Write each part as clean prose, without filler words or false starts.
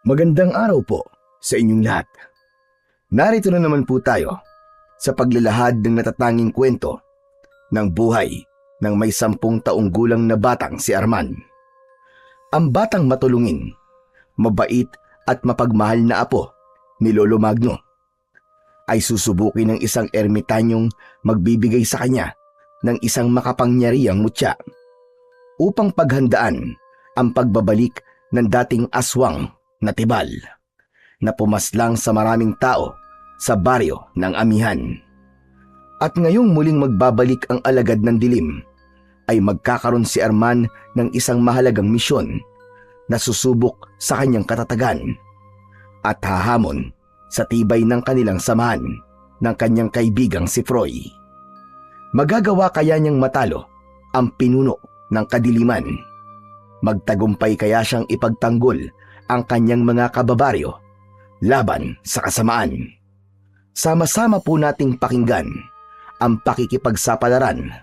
Magandang araw po sa inyong lahat. Narito na naman po tayo sa paglalahad ng natatanging kwento ng buhay ng may 10 taong gulang na batang si Arman. Ang batang matulungin, mabait at mapagmahal na apo ni Lolo Magno ay susubukin ng isang ermitanyong magbibigay sa kanya ng isang makapangyarihang mutya upang paghandaan ang pagbabalik ng dating aswang na Tibal na pumaslang sa maraming tao sa baryo ng Amihan. At ngayong muling magbabalik ang alagad ng dilim ay magkakaroon si Arman ng isang mahalagang misyon na susubok sa kanyang katatagan at hahamon sa tibay ng kanilang samahan ng kanyang kaibigang si Froy. Magagawa kaya niyang matalo ang pinuno ng kadiliman? Magtagumpay kaya siyang ipagtanggol ang kanyang mga kababaryo laban sa kasamaan? Sama-sama po nating pakinggan ang pakikipagsapalaran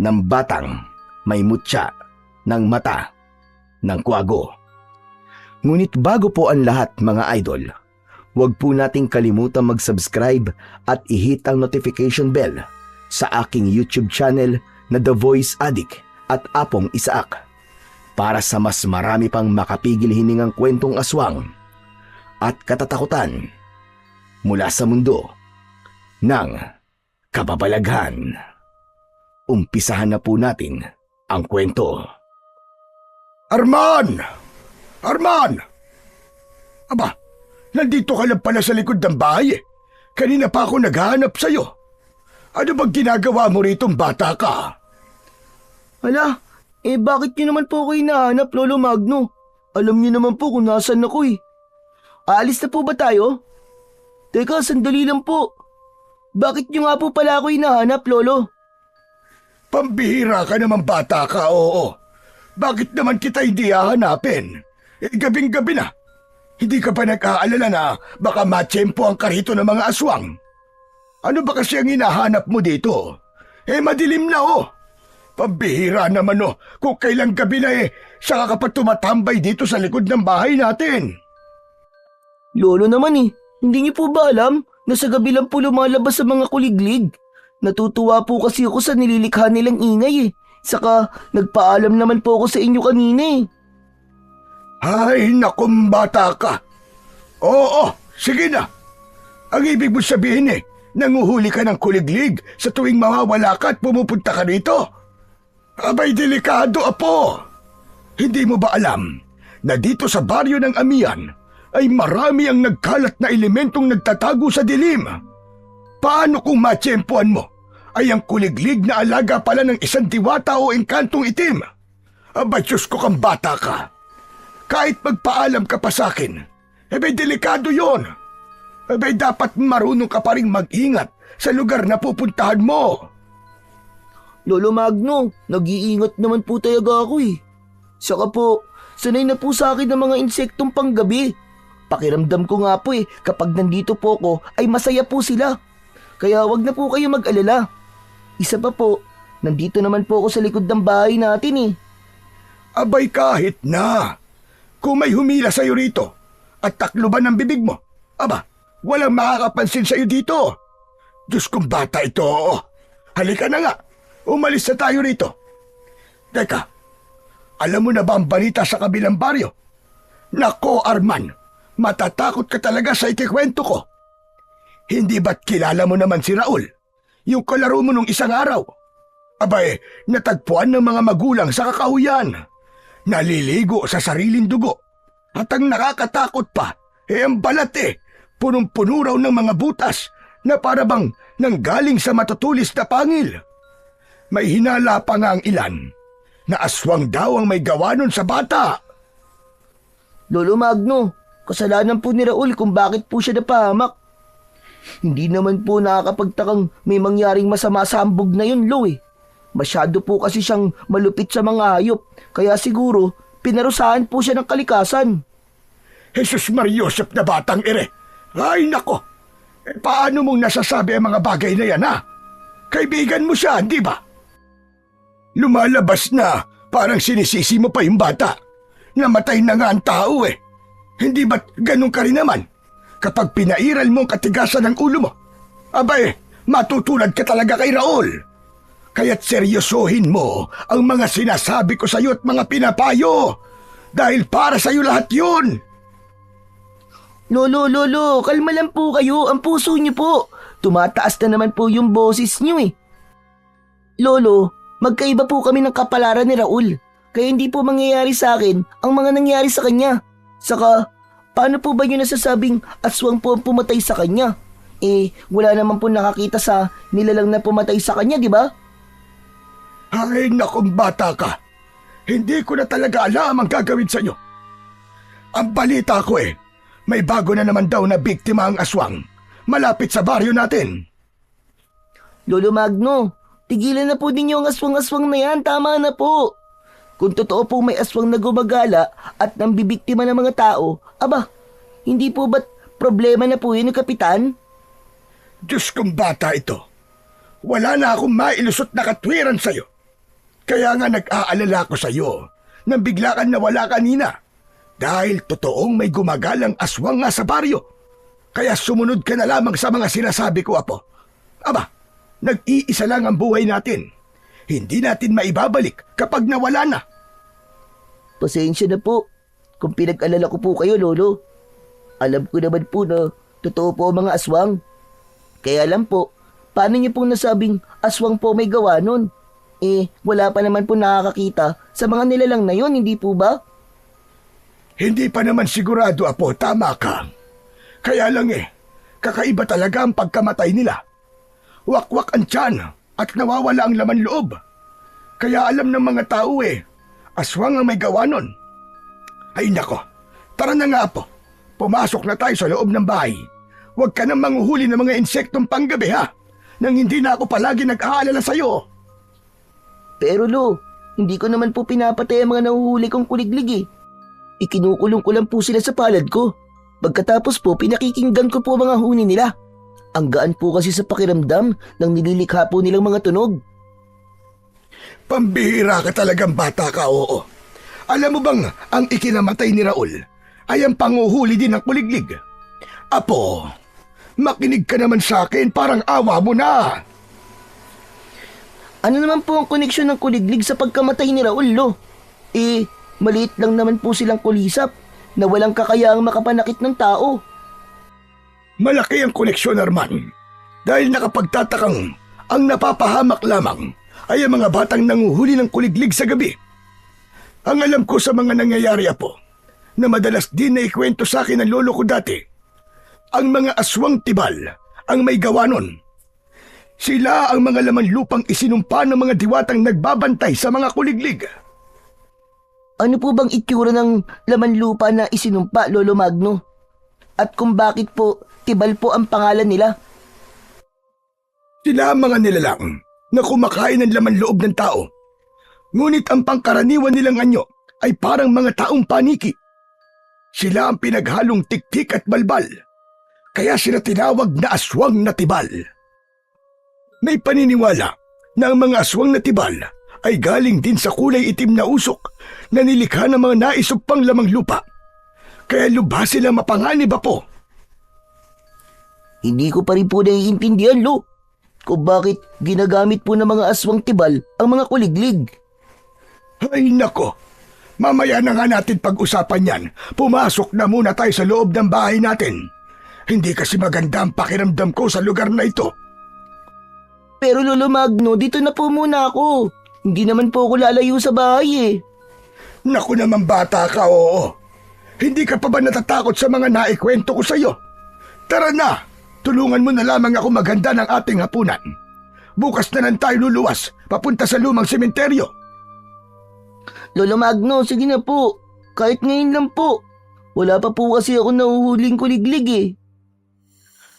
ng batang may mutya ng mata ng kuwago. Ngunit bago po ang lahat mga idol, huwag po nating kalimutan mag-subscribe at i-hit ang notification bell sa aking YouTube channel na The Voice Addict at Apong Isaak para sa mas marami pang makapigil hiningang kwentong aswang at katatakutan mula sa mundo ng kababalaghan. Umpisahan na po natin ang kwento. Arman! Arman! Aba, nandito ka lang pala sa likod ng bahay eh. Kanina pa ako naghahanap sa'yo. Ano bang ginagawa mo ritong bata ka? Hala, bakit niyo naman po ako hinahanap, Lolo Magno? Alam niyo naman po kung nasaan ako eh. Aalis na po ba tayo? Teka, sandali lang po. Bakit niyo nga po pala ako hinahanap, Lolo? Pambihira ka naman bata ka, oo. Bakit naman kita hindi hahanapin? Gabing-gabi na. Hindi ka pa nag-aalala na baka matsyempo ang karito ng mga aswang? Ano ba kasi ang hinahanap mo dito? Madilim na oh. Pambihira naman kung kailang gabi na saka ka pa tumatambay dito sa likod ng bahay natin. Lolo naman hindi niyo po ba alam na sa gabi lang po lumalabas sa mga kuliglig? Natutuwa po kasi ako sa nililikha nilang ingay eh. Saka nagpaalam naman po ako sa inyo kanina eh. Ay, nakum bata ka. Oo, sige na. Ang ibig mo sabihin nanguhuli ka ng kuliglig sa tuwing mawawala ka at pumupunta ka rito? Abay, delikado, apo. Hindi mo ba alam na dito sa baryo ng Amihan ay marami ang nagkalat na elementong nagtatago sa dilim? Paano kung matsyempoan mo ay ang kuliglig na alaga pala ng isang diwata o engkantong itim? Abay, Diyos ko kang bata ka. Kahit magpaalam ka pa sa akin, delikado yon. Dapat marunong ka pa rin mag-ingat sa lugar na pupuntahan mo. Lolo Magno, nag-iingat naman po talaga ako eh. Saka po, sanay na po sa akin ng mga insektong panggabi. Pakiramdam ko nga po kapag nandito po ako ay masaya po sila. Kaya wag na po kayo mag-alala. Isa pa po, nandito naman po ako sa likod ng bahay natin eh. Abay, kahit na. Kung may humila sa'yo rito at takluban ng bibig mo, walang makakapansin sa'yo dito. Diyos kong bata ito. Halika na nga. Umalis na tayo rito. Teka, alam mo na ba ang balita sa kabilang baryo? Nako, Arman, matatakot ka talaga sa ikikwento ko. Hindi ba't kilala mo naman si Raul, yung kalaro mo nung isang araw? Natagpuan ng mga magulang sa kakahuyan. Naliligo sa sariling dugo. At ang nakakatakot pa, ang balat punong-puno raw ng mga butas na para bang nanggaling sa matutulis na pangil. May hinala pa nga ang ilan na aswang daw ang may gawa nun sa bata. Lolo Magno, kasalanan po ni Raul kung bakit po siya napahamak. Hindi naman po nakakapagtakang may mangyaring masama sa hambog na yun, Lo eh. Masyado po kasi siyang malupit sa mga hayop, kaya siguro pinarusahan po siya ng kalikasan. Jesus Mariosep na batang ere. Ay nako, paano mong nasasabi ang mga bagay na yan ha? Kaibigan mo siya, di ba? Lumalabas na parang sinisisi mo pa yung bata. Namatay na nga ang tao Hindi ba't ganun ka rin naman? Kapag pinairal mo ang katigasan ng ulo mo, abay, matutulad ka talaga kay Raul. Kaya't seryosohin mo ang mga sinasabi ko sa'yo at mga pinapayo. Dahil para sa'yo lahat yun. Lolo, kalma lang po kayo. Ang puso niyo po. Tumataas na naman po yung boses niyo eh. Lolo, magkaiba po kami ng kapalaran ni Raul. Kaya hindi po mangyayari sa akin ang mga nangyari sa kanya. Saka, paano po ba niyo nasasabing aswang po ang pumatay sa kanya? Wala naman po nakakita sa nilalang na pumatay sa kanya, di ba? Ay, nakong bata ka. Hindi ko na talaga alam ang gagawin sa'yo. Ang balita ko may bago na naman daw na biktima ang aswang. Malapit sa baryo natin. Lolo Magno, tigilan na po ninyo ang aswang-aswang na yan. Tama na po. Kung totoo po may aswang na gumagala at nambibiktima ng mga tao, aba, hindi po ba't problema na po yun ng kapitan? Diyos kong bata ito. Wala na akong mailusot na katwiran sa'yo. Kaya nga nag-aalala ko sa'yo nang bigla kang nawala kanina. Dahil totoong may gumagalang aswang nga sa baryo. Kaya sumunod ka na lamang sa mga sinasabi ko, Apo. Aba, nag-iisa lang ang buhay natin. Hindi natin maibabalik kapag nawala na. Pasensya na po kung pinag-alala ko po kayo, Lolo. Alam ko naman po na totoo po ang mga aswang. Kaya lang po, paano niyo pong nasabing aswang po may gawa nun? Wala pa naman po nakakakita sa mga nilalang na yon, hindi po ba? Hindi pa naman sigurado, Apo. Tama ka. Kaya lang kakaiba talaga ang pagkamatay nila. Wakwak ang tiyan at nawawala ang laman loob. Kaya alam ng mga tao aswang ang may gawa nun. Ay nako, tara na nga, Apo. Pumasok na tayo sa loob ng bahay. Huwag ka nang manghuhuli ng mga insektong panggabi, ha? Nang hindi na ako palagi nag-aalala sa'yo. Pero Lo, hindi ko naman po pinapatay ang mga nahuhuli kong kuliglig. Ikinukulong ko lang po sila sa palad ko. Pagkatapos po, pinakikinggan ko po mga huni nila. Ang gaan po kasi sa pakiramdam ng nililikha po nilang mga tunog. Pambihira ka talagang bata ka, oo. Alam mo bang ang ikinamatay ni Raul ay ang panguhuli din ng kuliglig? Apo, makinig ka naman sa akin, parang awa mo na. Ano naman po ang koneksyon ng kuliglig sa pagkamatay ni Raul, Lo? Maliit lang naman po silang kulisap na walang kakayaang makapanakit ng tao. Malaki ang koneksyon, Arman. Dahil nakapagtatakang ang napapahamak lamang ay ang mga batang nanguhuli ng kuliglig sa gabi. Ang alam ko sa mga nangyayari, Apo, na madalas din na ikwento sa akin ng lolo ko dati, ang mga aswang tibal ang may gawa nun. Sila ang mga laman lupang isinumpa ng mga diwatang nagbabantay sa mga kuliglig. Ano po bang itsura ng laman lupa na isinumpa, Lolo Magno? At kung bakit po tibal po ang pangalan nila? Sila ang mga nilalang na kumakain ng laman loob ng tao. Ngunit ang pangkaraniwan nilang anyo ay parang mga taong paniki. Sila ang pinaghalong tiktik at balbal. Kaya sila tinawag na aswang na tibal. May paniniwala na ang mga aswang na tibal ay galing din sa kulay itim na usok na nilikha ng mga naisugpang lamang lupa. Kaya lubha sila mapanganib, Apo. Hindi ko pa rin po naiintindihan, Lo, kung bakit ginagamit po ng mga aswang tibal ang mga kuliglig. Ay nako, mamaya na nga natin pag-usapan yan. Pumasok na muna tayo sa loob ng bahay natin. Hindi kasi maganda ang pakiramdam ko sa lugar na ito. Pero Lolo Magno, dito na po muna ako. Hindi naman po ako lalayo sa bahay Naku naman bata ka, oo. Hindi ka pa ba natatakot sa mga naikwento ko sa'yo? Tara na, tulungan mo na lamang ako maghanda ng ating hapunan. Bukas na lang tayo luluwas, papunta sa lumang sementeryo. Lolo Magno, sige na po. Kahit ngayon lang po. Wala pa po kasi ako nahuhuling kuliglig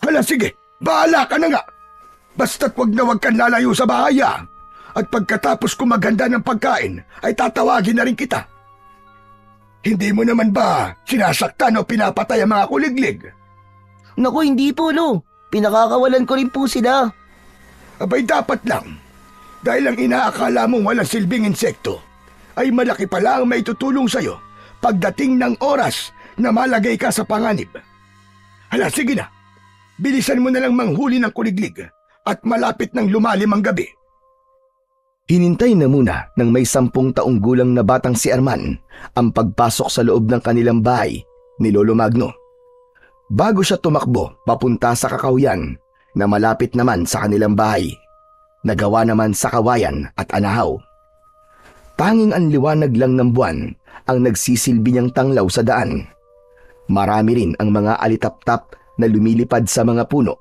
Hala sige, bahala ka na nga. Basta't wag na wag kang lalayo sa bahay. At pagkatapos ko maghanda ng pagkain, ay tatawagin na rin kita. Hindi mo naman ba sinasaktan o pinapatay ang mga kuliglig? Naku, hindi po, Lo. Pinakakawalan ko rin po sila. Abay dapat lang. Dahil ang inaakala mong walang silbing insekto, ay malaki pala ang maitutulong sa'yo pagdating ng oras na malagay ka sa panganib. Hala, sige na. Bilisan mo na lang manghuli ng kuliglig at malapit ng lumalim ang gabi. Hinintay na muna ng may 10 taong gulang na batang si Arman ang pagpasok sa loob ng kanilang bahay ni Lolo Magno. Bago siya tumakbo papunta sa kakahuyan na malapit naman sa kanilang bahay, nagawa naman sa kawayan at anahaw. Tanging ang liwanag lang ng buwan ang nagsisilbi niyang tanglaw sa daan. Marami rin ang mga alitap-tap na lumilipad sa mga puno.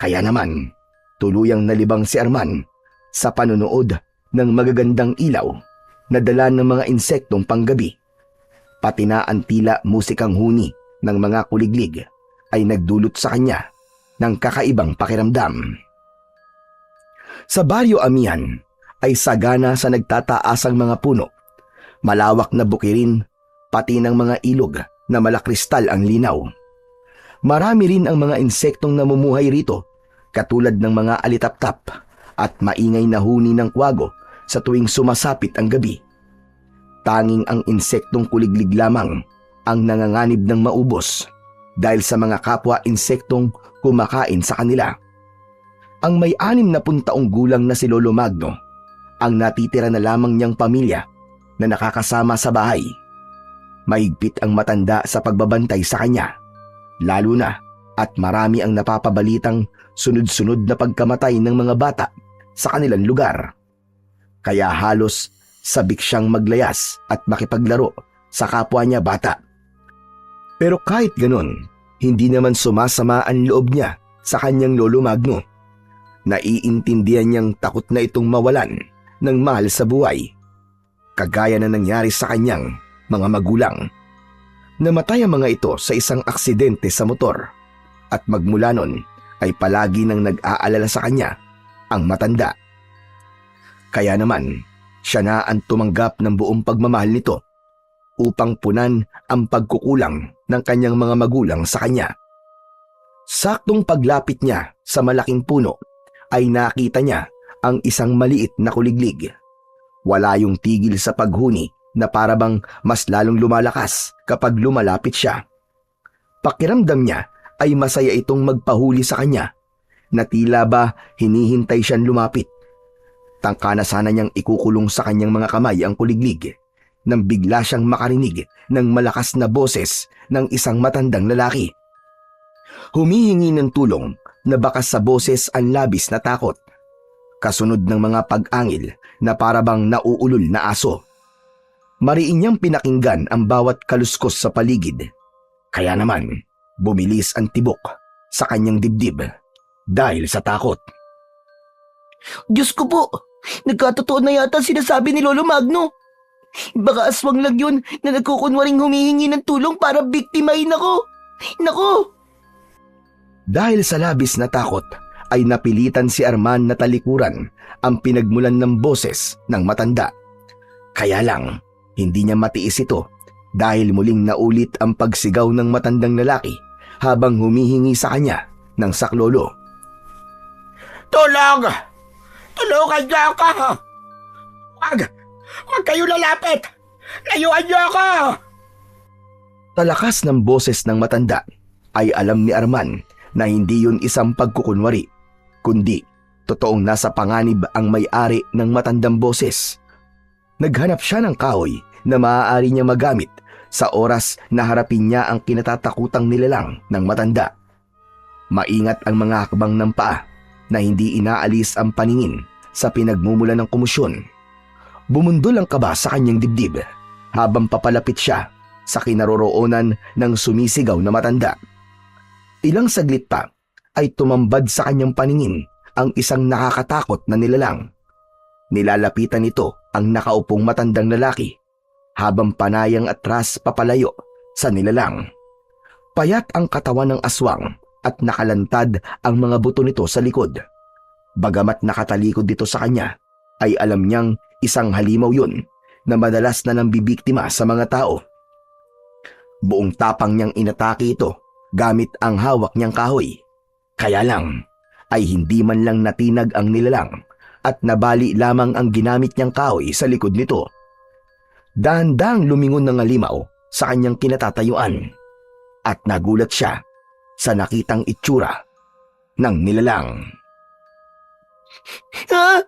Kaya naman, tuluyang nalibang si Arman sa panonood ng magagandang ilaw na dala ng mga insektong panggabi. Pati na ang tila musikang huni ng mga kuliglig ay nagdulot sa kanya ng kakaibang pakiramdam. Sa Baryo Amihan ay sagana sa nagtataasang mga puno, malawak na bukirin, pati ng mga ilog na malakristal ang linaw. Marami rin ang mga insektong namumuhay rito, katulad ng mga alitap-tap at maingay na huni ng kwago sa tuwing sumasapit ang gabi. Tanging ang insektong kuliglig lamang ang nanganganib ng maubos dahil sa mga kapwa insektong kumakain sa kanila. Ang may 60 taong gulang na si Lolo Magno ang natitira na lamang niyang pamilya na nakakasama sa bahay. Mahigpit ang matanda sa pagbabantay sa kanya, lalo na at marami ang napapabalitang sunod-sunod na pagkamatay ng mga bata sa kanilang lugar. Kaya halos sabik siyang maglayas at makipaglaro sa kapwa niya bata. Pero kahit ganun, hindi naman sumasama ang loob niya sa kanyang Lolo Magno. Naiintindihan niyang takot na itong mawalan ng mahal sa buhay, kagaya na nangyari sa kanyang mga magulang. Namatay ang mga ito sa isang aksidente sa motor at magmula nun ay palagi nang nag-aalala sa kanya ang matanda. Kaya naman, siya na ang tumanggap ng buong pagmamahal nito upang punan ang pagkukulang ng kanyang mga magulang sa kanya. Saktong paglapit niya sa malaking puno ay nakita niya ang isang maliit na kuliglig. Wala yung tigil sa paghuni na parabang mas lalong lumalakas kapag lumalapit siya. Pakiramdam niya ay masaya itong magpahuli sa kanya na tila ba hinihintay siyang lumapit. Tangka na sana niyang ikukulong sa kanyang mga kamay ang kuliglig nang bigla siyang makarinig ng malakas na boses ng isang matandang lalaki. Humihingi ng tulong na bakas sa boses ang labis na takot, kasunod ng mga pag-angil na parabang nauulol na aso. Mariin niyang pinakinggan ang bawat kaluskos sa paligid. Kaya naman, bumilis ang tibok sa kanyang dibdib dahil sa takot. Diyos ko po, nagkatotoo na yata sinasabi ni Lolo Magno. Baka aswang lang yun na nagkukunwaring humihingi ng tulong para biktimahin ako. Nako! Dahil sa labis na takot, ay napilitan si Arman na talikuran ang pinagmulan ng boses ng matanda. Kaya lang, hindi niya matiis ito dahil muling naulit ang pagsigaw ng matandang lalaki habang humihingi sa kanya ng saklolo. Tulong! Tulungan niyo ako! Huwag kayo lalapit! Layuan niyo ako! Talakas ng boses ng matanda ay alam ni Arman na hindi yun isang pagkukunwari, kundi totoong nasa panganib ang may-ari ng matandang boses. Naghanap siya ng kahoy na maaari niya magamit sa oras na harapin niya ang kinatatakutang nilalang ng matanda. Maingat ang mga hakbang ng paa na hindi inaalis ang paningin sa pinagmumula ng komosyon. Bumundol ang kaba sa kanyang dibdib habang papalapit siya sa kinaroroonan ng sumisigaw na matanda. Ilang saglit pa ay tumambad sa kanyang paningin ang isang nakakatakot na nilalang. Nilalapitan nito ang nakaupong matandang lalaki habang panayang atras papalayo sa nilalang. Payat ang katawan ng aswang at nakalantad ang mga buto nito sa likod. Bagamat nakatalikod dito sa kanya, ay alam niyang isang halimaw yun na madalas na nambibiktima sa mga tao. Buong tapang niyang inatake ito gamit ang hawak niyang kahoy. Kaya lang ay hindi man lang natinag ang nilalang at nabali lamang ang ginamit niyang kahoy sa likod nito. Dahan-dahang lumingon ng halimaw sa kanyang kinatatayuan at nagulat siya sa nakitang itsura ng nilalang. Ha?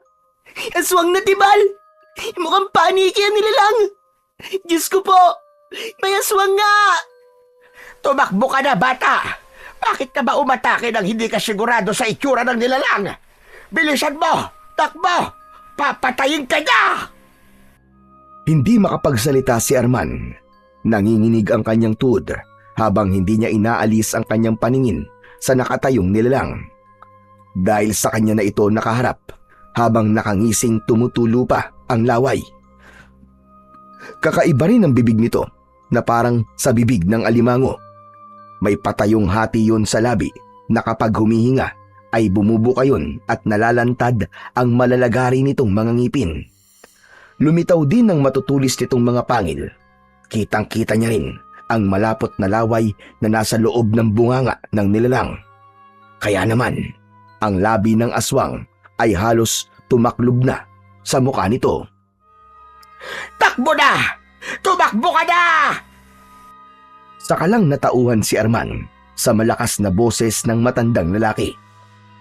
Aswang na tibal! Mukhang paniki ang nilalang! Diyos ko po! May aswang nga! Tumakbo ka na, bata! Bakit ka ba umatake nang hindi ka sigurado sa itsura ng nilalang? Bilisan mo! Takbo! Papatayin ka na! Hindi makapagsalita si Arman. Nanginginig ang kanyang tuhod habang hindi niya inaalis ang kanyang paningin sa nakatayong nilalang. Dahil sa kanya na ito nakaharap habang nakangising tumutulo pa ang laway. Kakaiba rin ang bibig nito na parang sa bibig ng alimango. May patayong hati yun sa labi na kapag humihinga ay bumubuka yun at nalalantad ang malalagari nitong mga ngipin. Lumitaw din ang matutulis nitong mga pangil. Kitang-kita niya rin ang malapot na laway na nasa loob ng bunganga ng nilalang. Kaya naman, ang labi ng aswang ay halos tumaklob na sa mukha nito. Takbo na! Tumakbo ka na! Saka lang natauhan si Arman sa malakas na boses ng matandang lalaki.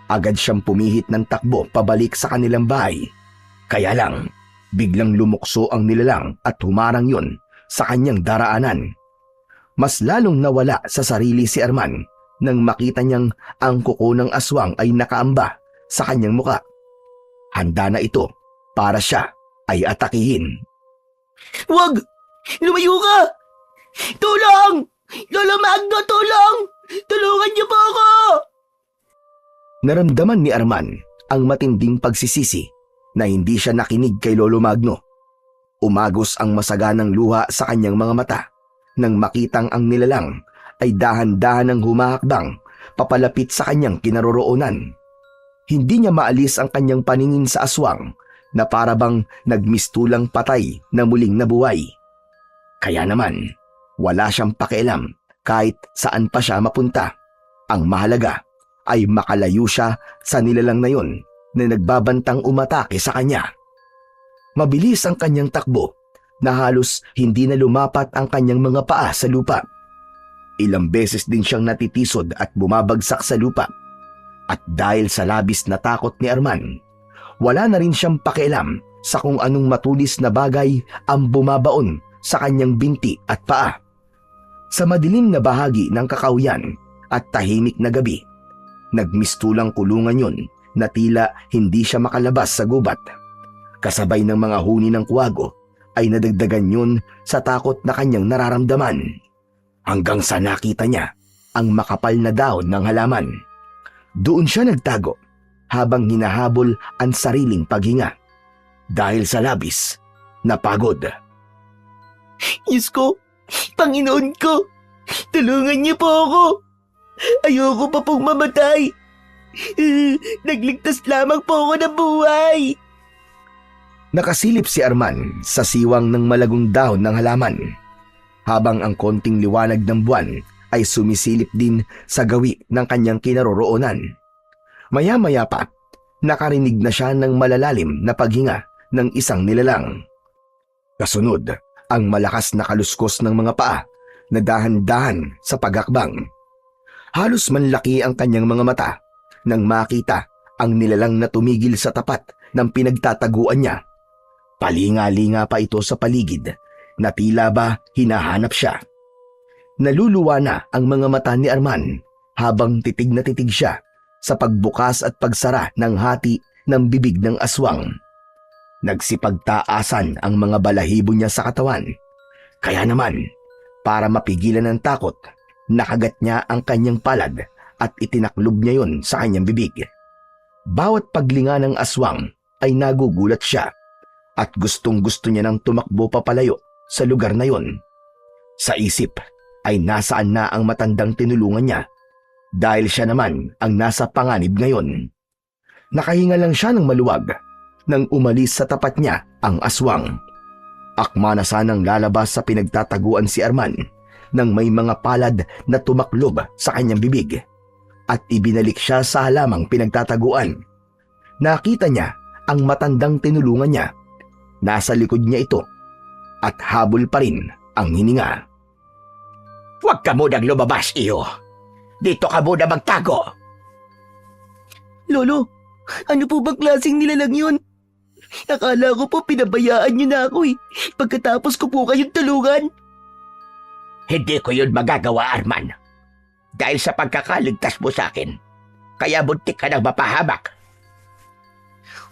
Agad siyang pumihit ng takbo pabalik sa kanilang bahay. Kaya lang, biglang lumukso ang nilalang at humarang yun sa kanyang daraanan. Mas lalong nawala sa sarili si Arman nang makita niyang ang kuko ng aswang ay nakaamba sa kanyang muka. Handa na ito para siya ay atakihin. Wag! Lumayo ka! Tulong! Lolo Magno, tulong! Tulungan niyo po ako! Naramdaman ni Arman ang matinding pagsisisi na hindi siya nakinig kay Lolo Magno. Umagos ang masaganang luha sa kanyang mga mata nang makitang ang nilalang ay dahan-dahan ang humahakbang papalapit sa kanyang kinaroroonan. Hindi niya maalis ang kanyang paningin sa aswang na parabang nagmistulang patay na muling nabuhay. Kaya naman, wala siyang pakialam kahit saan pa siya mapunta. Ang mahalaga ay makalayo siya sa nilalang na yon na nagbabantang umatake sa kanya. Mabilis ang kanyang takbo na halos hindi na lumapat ang kanyang mga paa sa lupa. Ilang beses din siyang natitisod at bumabagsak sa lupa. At dahil sa labis na takot ni Arman, wala na rin siyang pakialam sa kung anong matulis na bagay ang bumabaon sa kanyang binti at paa. Sa madilim na bahagi ng kakauyan at tahimik na gabi, nagmistulang kulungan yun na tila hindi siya makalabas sa gubat. Kasabay ng mga huni ng kuwago ay nadagdagan yun sa takot na kanyang nararamdaman. Hanggang sa nakita niya ang makapal na dahon ng halaman. Doon siya nagtago habang hinahabol ang sariling paghinga dahil sa labis na pagod. Diyos ko! Panginoon ko! Tulungan niyo po ako! Ayoko pa pong mamatay! Nagligtas lamang po ako ng buhay! Nakasilip si Arman sa siwang ng malagong dahon ng halaman, habang ang konting liwanag ng buwan ay sumisilip din sa gawi ng kanyang kinaroroonan. Maya-maya pa, nakarinig na siya ng malalalim na paghinga ng isang nilalang. Kasunod, ang malakas na kaluskos ng mga paa na dahan-dahan sa paghakbang. Halos manlaki ang kanyang mga mata nang makita ang nilalang na tumigil sa tapat ng pinagtataguan niya. Palinga-linga pa ito sa paligid na tila ba hinahanap siya. Naluluwa na ang mga mata ni Arman habang titig na titig siya sa pagbukas at pagsara ng hati ng bibig ng aswang. Nagsipagtaasan ang mga balahibo niya sa katawan. Kaya naman, para mapigilan ang takot, nakagat niya ang kanyang palad at itinaklob niya yon sa kanyang bibig. Bawat paglinga ng aswang ay nagugulat siya at gustong-gusto niya nang tumakbo papalayo sa lugar na yon. Sa isip ay nasaan na ang matandang tinulungan niya dahil siya naman ang nasa panganib ngayon. Nakahinga lang siya ng maluwag nang umalis sa tapat niya ang aswang. Akma na sanang lalabas sa pinagtataguan si Arman nang may mga palad na tumaklob sa kanyang bibig at ibinalik siya sa halamang pinagtataguan. Nakita niya ang matandang tinulungan niya. Nasa likod niya ito at habol pa rin ang hininga. Huwag ka munang lumabas, iyo. Dito ka muna magtago. Lolo, ano po bang klaseng nilalang yun? Akala ko po pinabayaan niyo na ako eh. Pagkatapos ko po kayong tulungan. Hindi ko yun magagawa, Arman. Dahil sa pagkakaligtas mo sa akin, kaya buntik ka nang mapahamak.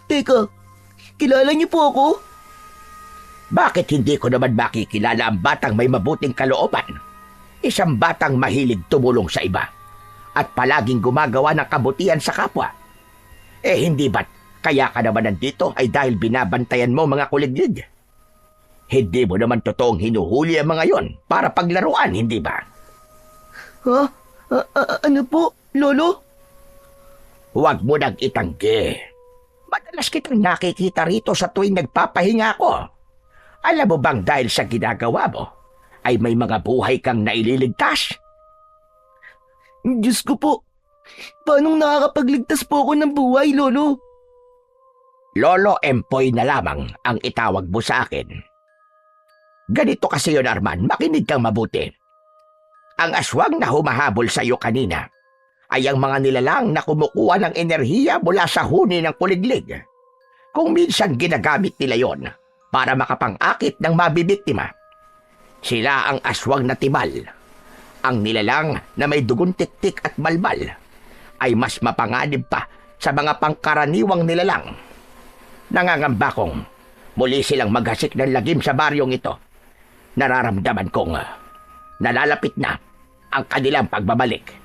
Teka, kilala niyo po ako? Bakit hindi ko naman makikilala ang batang may mabuting kalooban? Isang batang mahilig tumulong sa iba at palaging gumagawa ng kabutihan sa kapwa. Eh hindi ba't kaya ka naman nandito ay dahil binabantayan mo mga kuliglig? Hindi mo naman totoong hinuhuli ang mga yon para paglaruan, hindi ba? Ha? Ano po, Lolo? Huwag mo nang itanggi. Madalas kitang nakikita rito sa tuwing nagpapahinga ako. Alam mo bang dahil sa ginagawa mo, ay may mga buhay kang naililigtas? Diyos ko po, paanong nakakapagligtas po ako ng buhay, Lolo? Lolo Empoy na lamang ang itawag mo sa akin. Ganito kasi yon, Arman, makinig kang mabuti. Ang aswang na humahabol sa iyo kanina ay ang mga nilalang na kumukuha ng enerhiya mula sa huni ng kuliglig. Kung minsan ginagamit nila yon para makapang-akit ng mabibiktima. Sila ang aswang na tibal. Ang nilalang na may dugon tiktik at balbal ay mas mapanganib pa sa mga pangkaraniwang nilalang. Nangangamba kong muli silang maghasik ng lagim sa baryong ito. Nararamdaman kong nalalapit na ang kanilang pagbabalik.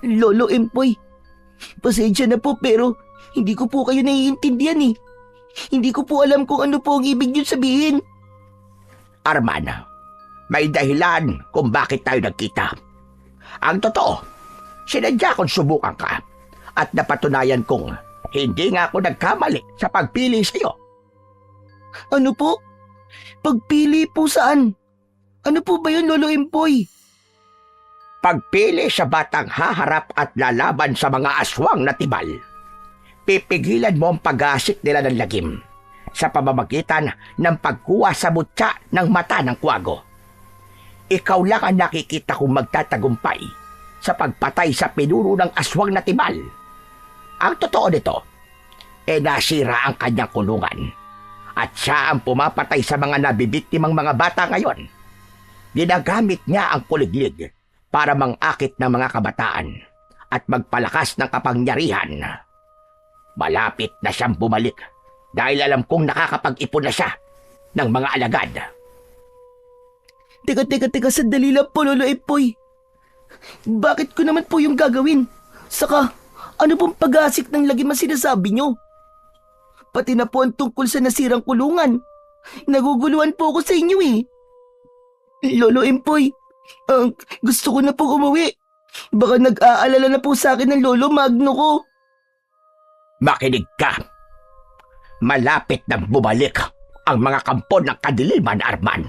Lolo Empoy, pasensya na po pero hindi ko po kayo naiintindihan eh. Hindi ko po alam kung ano po ang ibig niyo sabihin. Arman, may dahilan kung bakit tayo nagkita. Ang totoo, sinadya kong subukan ka at napatunayan kong hindi nga ako nagkamali sa pagpili sa iyo. Ano po? Pagpili po saan? Ano po ba yun, Lolo Empoy? Pagpili sa batang haharap at lalaban sa mga aswang na tibal. Pipigilan mo ang pag-asik nila ng lagim sa pamamagitan ng pagkuha sa mutya ng mata ng kwago. Ikaw lang ang nakikita kong magtatagumpay sa pagpatay sa pinuno ng aswang na tibal. Ang totoo nito, nasira ang kanyang kulungan at siya ang pumapatay sa mga nabibiktimang mga bata ngayon. Ginagamit niya ang kuliglig para mangakit ng mga kabataan at magpalakas ng kapangyarihan. Malapit na siyang bumalik dahil alam kong nakakapag-ipon na siya ng mga alagad. Teka, sandali lang po, Lolo Empoy. Bakit ko naman po yung gagawin? Saka, ano pong pag-asik ng lagim ang sinasabi nyo? Pati na po ang tungkol sa nasirang kulungan. Naguguluhan po ako sa inyo eh. Lolo Empoy, gusto ko na po umuwi. Baka nag-aalala na po sa akin ng Lolo Magno ko. Makinig ka. Malapit na bumalik ang mga kampo ng kadiliman, Arman.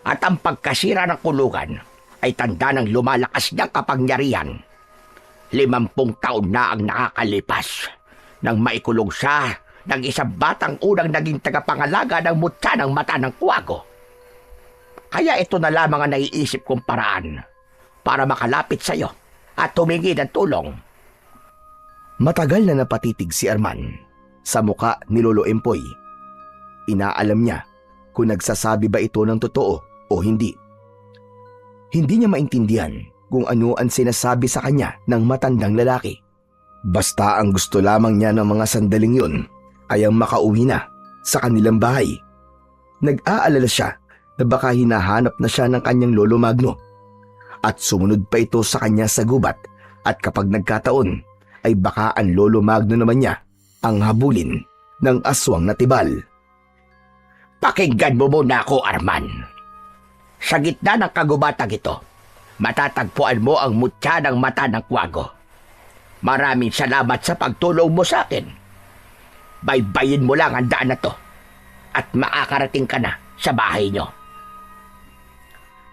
At ang pagkasira ng kulungan ay tanda ng lumalakas niyang kapangyarihan. 50 taon na ang nakakalipas nang maikulong siya ng isang batang unang naging tagapangalaga ng mutya ng mata ng kwago. Kaya ito na lamang ang naiisip kong paraan para makalapit sa iyo at humingi ng tulong. Matagal na napatitig si Arman sa muka ni Lolo Empoy. Inaalam niya kung nagsasabi ba ito ng totoo o hindi. Hindi niya maintindihan kung ano ang sinasabi sa kanya ng matandang lalaki. Basta ang gusto lamang niya ng mga sandaling yun ay ang makauwi na sa kanilang bahay. Nag-aalala siya na baka hinahanap na siya ng kanyang Lolo Magno at sumunod pa ito sa kanya sa gubat at kapag nagkataon ay baka ang Lolo Magno naman niya ang habulin ng aswang na tibal. Pakinggan mo muna ako, Arman. Sa gitna ng kagubatang ito, matatagpuan mo ang mutya ng mata ng kwago. Maraming salamat sa pagtulong mo sa akin. Baybayin mo lang ang daan na to at makakarating ka na sa bahay nyo.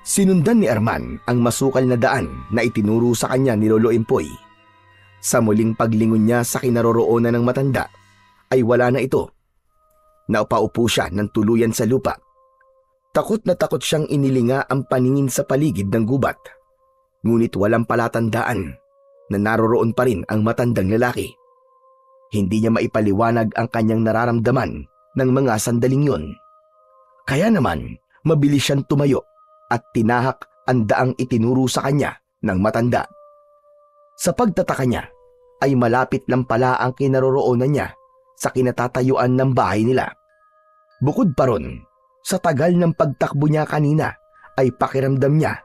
Sinundan ni Arman ang masukal na daan na itinuro sa kanya ni Lolo Empoy. Sa muling paglingon niya sa kinaroroonan ng matanda, ay wala na ito. Naupaupo siya ng tuluyan sa lupa. Takot na takot siyang inilinga ang paningin sa paligid ng gubat. Ngunit walang palatandaan na naroroon pa rin ang matandang lalaki. Hindi niya maipaliwanag ang kanyang nararamdaman ng mga sandaling yun. Kaya naman, mabilis siyang tumayo at tinahak ang daang itinuro sa kanya ng matanda. Sa pagtataka niya, ay malapit lang pala ang kinaroroonan niya sa kinatatayuan ng bahay nila. Bukod pa ron, sa tagal ng pagtakbo niya kanina ay pakiramdam niya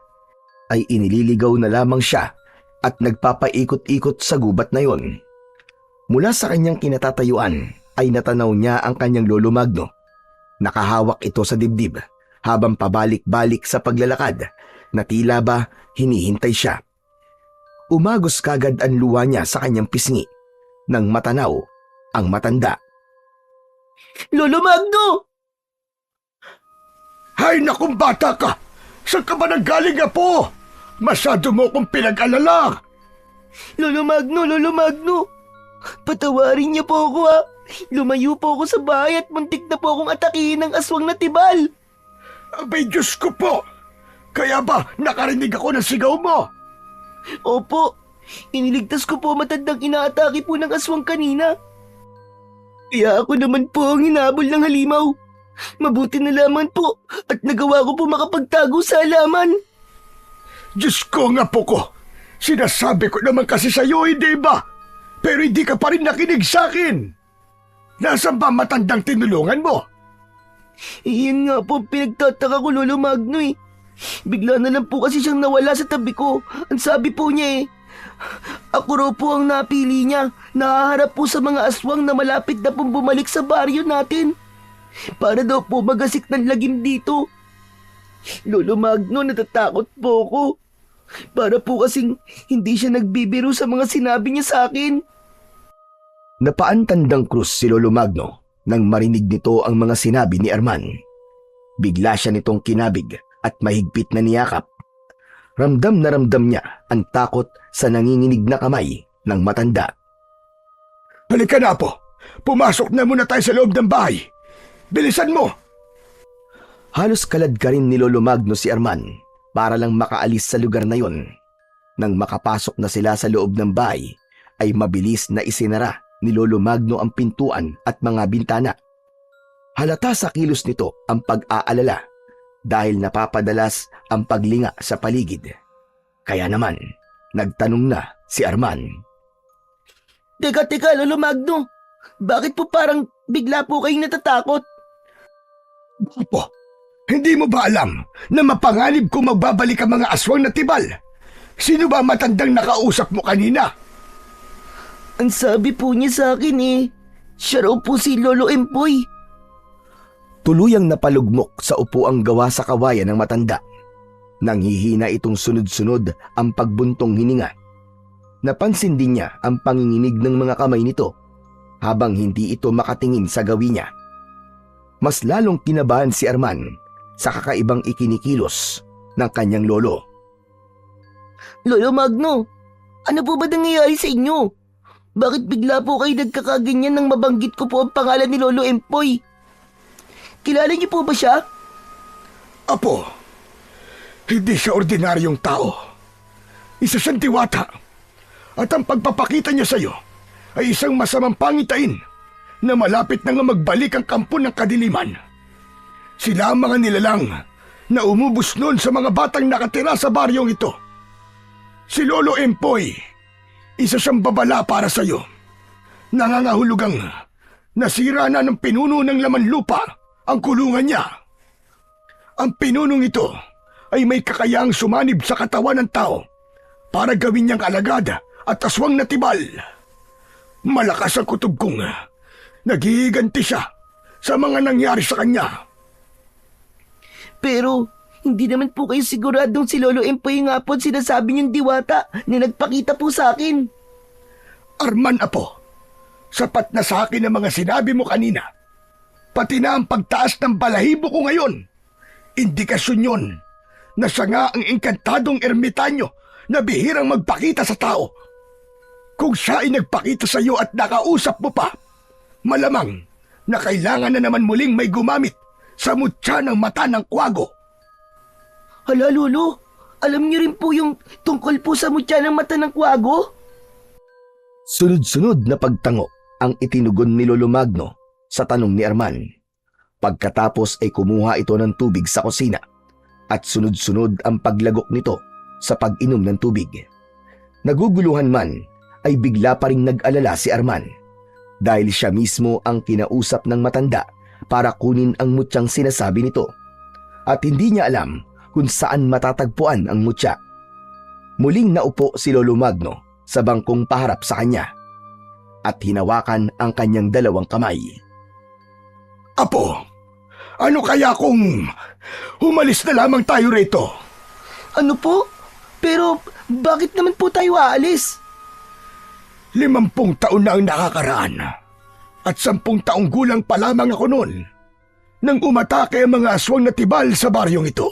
ay inililigaw na lamang siya at nagpapaikot-ikot sa gubat na yon. Mula sa kanyang kinatatayuan ay natanaw niya ang kanyang lolo Magno. Nakahawak ito sa dibdib habang pabalik-balik sa paglalakad na tila ba hinihintay siya. Umagos kagad ang luha niya sa kanyang pisngi nang matanaw ang matanda. Lolo Magno! Hay nakong bata ka! Saan ka ba nanggaling, Apo? Masyado mo kong pinag-alala. Lolo Magno! Patawarin niyo po ako ha. Lumayo po ako sa bahay at muntik na po akong atakihin ng aswang na tibal. Abay, Diyos ko po! Kaya ba nakarinig ako ng sigaw mo? Opo, iniligtas ko po matandang inaatake po ng aswang kanina. Kaya ako naman po ang hinabol ng halimaw. Mabuti na lamang po at nagawa ko po makapagtago sa halaman. Diyos ko nga po ko! Sinasabi ko naman kasi sa'yo, hindi ba? Pero hindi ka pa rin nakinig sa akin. Nasaan ba matandang tinulungan mo? Iyan nga po pinagtataka ko, Lolo Magno eh. Bigla na lang po kasi siyang nawala sa tabi ko. Ang sabi po niya ako raw po ang napili niya. Nahaharap po sa mga aswang na malapit na pong bumalik sa baryo natin. Para daw po magasik ng lagim dito. Lolo Magno, natatakot po ako. Para po kasing hindi siya nagbibiro sa mga sinabi niya sa akin. Napaantandang krus si Lolo Magno nang marinig nito ang mga sinabi ni Arman. Bigla siya nitong kinabig at mahigpit na niyakap. Ramdam na ramdam niya ang takot sa nanginginig na kamay ng matanda. Halika na, Apo. Pumasok na muna tayo sa loob ng bahay. Bilisan mo! Halos kalad ka rin ni Lolo Magno si Arman para lang makaalis sa lugar na yon. Nang makapasok na sila sa loob ng bahay, ay mabilis na isinara ni Lolo Magno ang pintuan at mga bintana. Halata sa kilos nito ang pag-aalala dahil napapadalas ang paglinga sa paligid. Kaya naman, nagtanong na si Arman. Teka, Lolo Magno. Bakit po parang bigla po kayong natatakot? Apo, hindi mo ba alam na mapanganib kung magbabalik ang mga aswang na tibal? Sino ba matandang nakausap mo kanina? Ang sabi po niya sa akin siya raw po si Lolo Empoy. Tuluyang napalugmok sa upuang gawa sa kawayan ng matanda. Nanghihina itong sunod-sunod ang pagbuntong hininga. Napansin din niya ang panginginig ng mga kamay nito habang hindi ito makatingin sa gawi niya. Mas lalong kinabahan si Arman sa kakaibang ikinikilos ng kanyang lolo. Lolo Magno, ano po ba nangyayari sa inyo? Bakit bigla po kayo nagkakaganyan nang mabanggit ko po ang pangalan ni Lolo Empoy? Kilala niyo po ba siya? Apo, hindi siya ordinaryong tao. Isa siyang diwata. At ang pagpapakita niya sa iyo ay isang masamang pangitain na malapit na nga magbalik ang kampo ng kadiliman. Sila ang mga nilalang na umubos noon sa mga batang nakatira sa baryong ito. Si Lolo Empoy, isa siyang babala para sa iyo. Nangangahulugang nasira na ng pinuno ng laman lupa ang kulungan niya. Ang pinunong ito ay may kakayahang sumanib sa katawan ng tao para gawin niyang alagad at aswang na tibal. Malakas ang kutob kong naghihiganti siya sa mga nangyari sa kanya. Pero hindi naman po kayo siguradong si Lolo Empoy nga po sinasabi niyong diwata na nagpakita po sa akin. Arman, Apo, sapat na sa akin ang mga sinabi mo kanina. Pati na ang pagtaas ng balahibo ko ngayon. Indikasyon yon na siya nga ang engkantadong ermitanyo na bihirang magpakita sa tao. Kung siya ay nagpakita sa iyo at nakausap mo pa, malamang na kailangan na naman muling may gumamit sa mutya ng mata ng kwago. Hala, Lolo, alam niyo rin po yung tungkol po sa mutya ng mata ng kwago? Sunod-sunod na pagtango ang itinugon ni Lolo Magno sa tanong ni Arman. Pagkatapos ay kumuha ito ng tubig sa kusina at sunod-sunod ang paglagok nito sa pag-inom ng tubig. Naguguluhan man ay bigla pa ring nag-alala si Arman dahil siya mismo ang kinausap ng matanda para kunin ang mutyang sinasabi nito at hindi niya alam kung saan matatagpuan ang mutya. Muling naupo si Lolo Magno sa bangkong paharap sa kanya at hinawakan ang kanyang dalawang kamay. Apo, ano kaya kung umalis na lamang tayo rito? Ano po? Pero bakit naman po tayo aalis? 50 taon na ang nakakaraan at 10 taong gulang pa lamang ako noon nang umatake ang mga aswang na tibal sa baryong ito.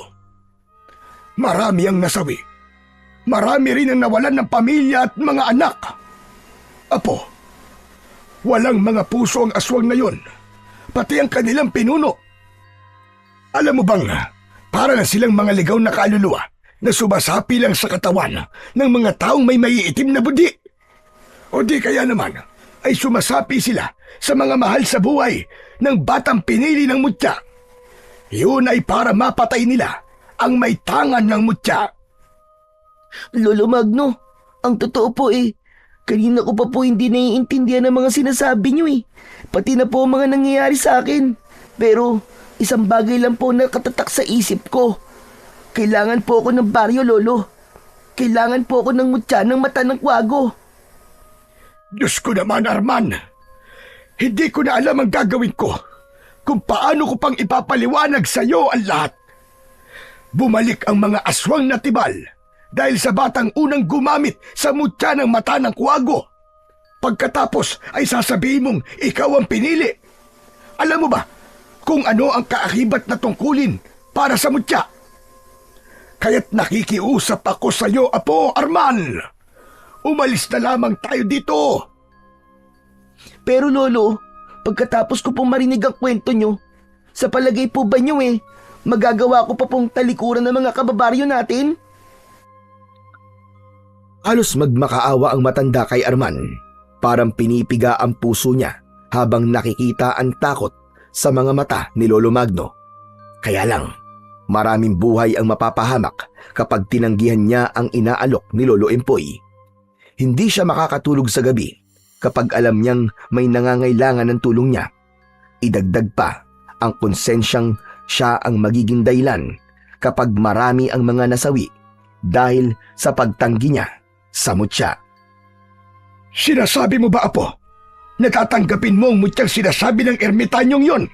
Marami ang nasawi. Marami rin ang nawalan ng pamilya at mga anak. Apo, walang mga puso ang aswang na yon, pati ang kanilang pinuno. Alam mo bang, para na silang mga ligaw na kaluluwa na sumasapi lang sa katawan ng mga taong may maiitim na budi. O di kaya naman ay sumasapi sila sa mga mahal sa buhay ng batang pinili ng mutya. Yun ay para mapatay nila ang may tangan ng mutya. Lolo Magno, ang totoo po kanina ko pa po hindi naiintindihan ang mga sinasabi niyo Pati na po ang mga nangyayari sa akin. Pero isang bagay lang po nakatatak sa isip ko. Kailangan po ako ng baryo, Lolo. Kailangan po ako ng mutya ng mata ng kwago. Diyos ko naman, Arman. Hindi ko na alam ang gagawin ko kung paano ko pang ipapaliwanag sa iyo ang lahat. Bumalik ang mga aswang na tibal dahil sa batang unang gumamit sa mutya ng mata ng kwago. Pagkatapos ay sasabihin mong ikaw ang pinili. Alam mo ba kung ano ang kaakibat na tungkulin para sa mutya? Kaya't nakikiusap ako sa iyo, Apo Arman. Umalis na lamang tayo dito. Pero Lolo, pagkatapos ko pong marinig ang kwento nyo, sa palagay po ba nyo magagawa ko pa pong talikuran ng mga kababaryo natin? Halos magmakaawa ang matanda kay Arman. Parang pinipiga ang puso niya habang nakikita ang takot sa mga mata ni Lolo Magno. Kaya lang, maraming buhay ang mapapahamak kapag tinanggihan niya ang inaalok ni Lolo Empoy. Hindi siya makakatulog sa gabi kapag alam niyang may nangangailangan ng tulong niya. Idagdag pa ang konsensyang siya ang magiging dahilan kapag marami ang mga nasawi dahil sa pagtanggi niya sa mutya. Sinasabi mo ba, Apo? Natatanggapin mo ang mutyang sinasabi ng ermitanyong yon?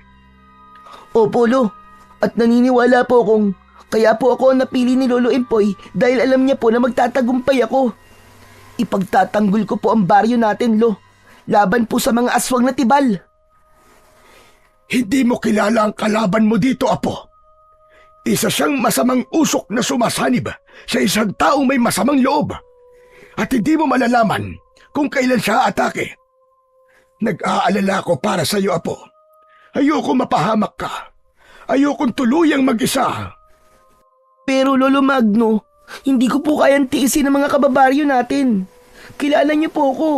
Opo, Lo. At naniniwala po kung kaya po ako ang napili ni Lolo Empoy dahil alam niya po na magtatagumpay ako. Ipagtatanggol ko po ang baryo natin, Lo. Laban po sa mga aswang na tibal. Hindi mo kilala ang kalaban mo dito, Apo. Isa siyang masamang usok na sumasanib sa isang taong may masamang loob. At hindi mo malalaman kung kailan siya atake. Nag-aalala ko para sa iyo, Apo. Ayoko mapahamak ka. Ayokong tuluyang mag-isa. Pero Lolo Magno, hindi ko po kayang tiisin ang mga kababaryo natin. Kilala niyo po ako.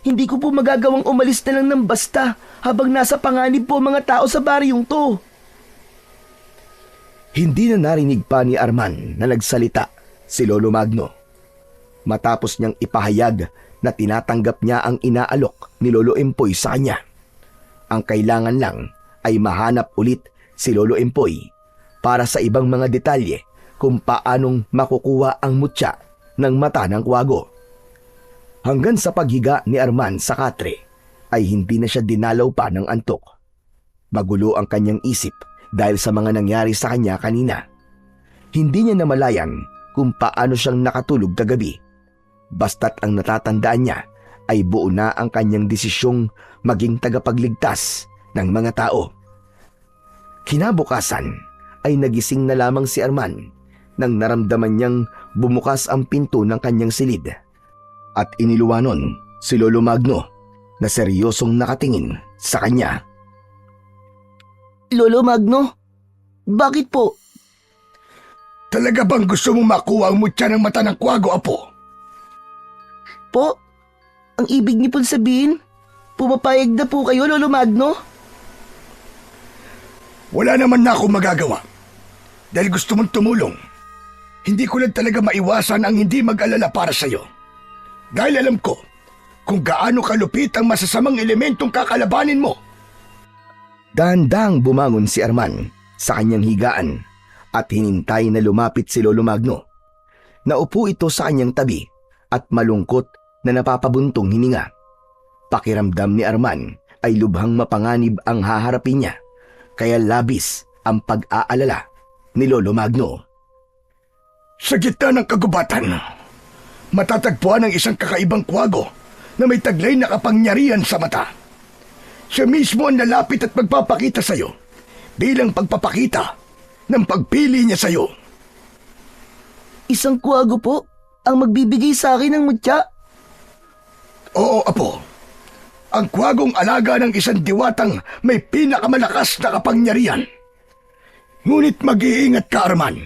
Hindi ko po magagawang umalis na lang ng basta habang nasa panganib po mga tao sa baryong to. Hindi na narinig pa ni Arman na nagsalita si Lolo Magno. Matapos niyang ipahayag na tinatanggap niya ang inaalok ni Lolo Empoy sa kanya. Ang kailangan lang ay mahanap ulit si Lolo Empoy para sa ibang mga detalye kung paanong makukuha ang mutya ng mata ng kwago. Hanggang sa paghiga ni Arman sa katre ay hindi na siya dinalaw pa ng antok. Magulo ang kanyang isip dahil sa mga nangyari sa kanya kanina. Hindi niya namalayan kung paano siyang nakatulog kagabi. Basta't ang natatandaan niya ay buo na ang kanyang desisyong maging tagapagligtas ng mga tao. Kinabukasan ay nagising na lamang si Arman nang naramdaman niyang bumukas ang pinto ng kanyang silid. At iniluwanon si Lolo Magno na seryosong nakatingin sa kanya. Lolo Magno, Bakit po? Talaga bang gusto mong makuha ang mutya ng mata ng kwago, Apo? Po? Ang ibig niyo pong sabihin, pumapayag na po kayo, Lolo Magno? Wala naman na akong magagawa. Dahil gusto mong tumulong. Hindi ko lang talaga maiwasan ang hindi mag-alala para sa'yo. Dahil alam ko kung gaano kalupit ang masasamang elementong kakalabanin mo. Dahan-dahang bumangon si Arman sa kanyang higaan at hinintay na lumapit si Lolo Magno. Naupo ito sa kanyang tabi at malungkot na napapabuntong hininga. Pakiramdam ni Arman ay lubhang mapanganib ang haharapin niya, kaya labis ang pag-aalala ni Lolo Magno. Sa gitna ng kagubatan, matatagpuan ang isang kakaibang kwago na may taglay na kapangyarihan sa mata. Siya mismo ang lalapit at magpapakita sa iyo bilang pagpapakita ng pagpili niya sa iyo. Isang kwago po ang magbibigay sa akin ng mutya. Oo, Apo. Ang kwagong alaga ng isang diwatang may pinakamalakas na kapangyarihan. Ngunit mag-iingat ka, Arman.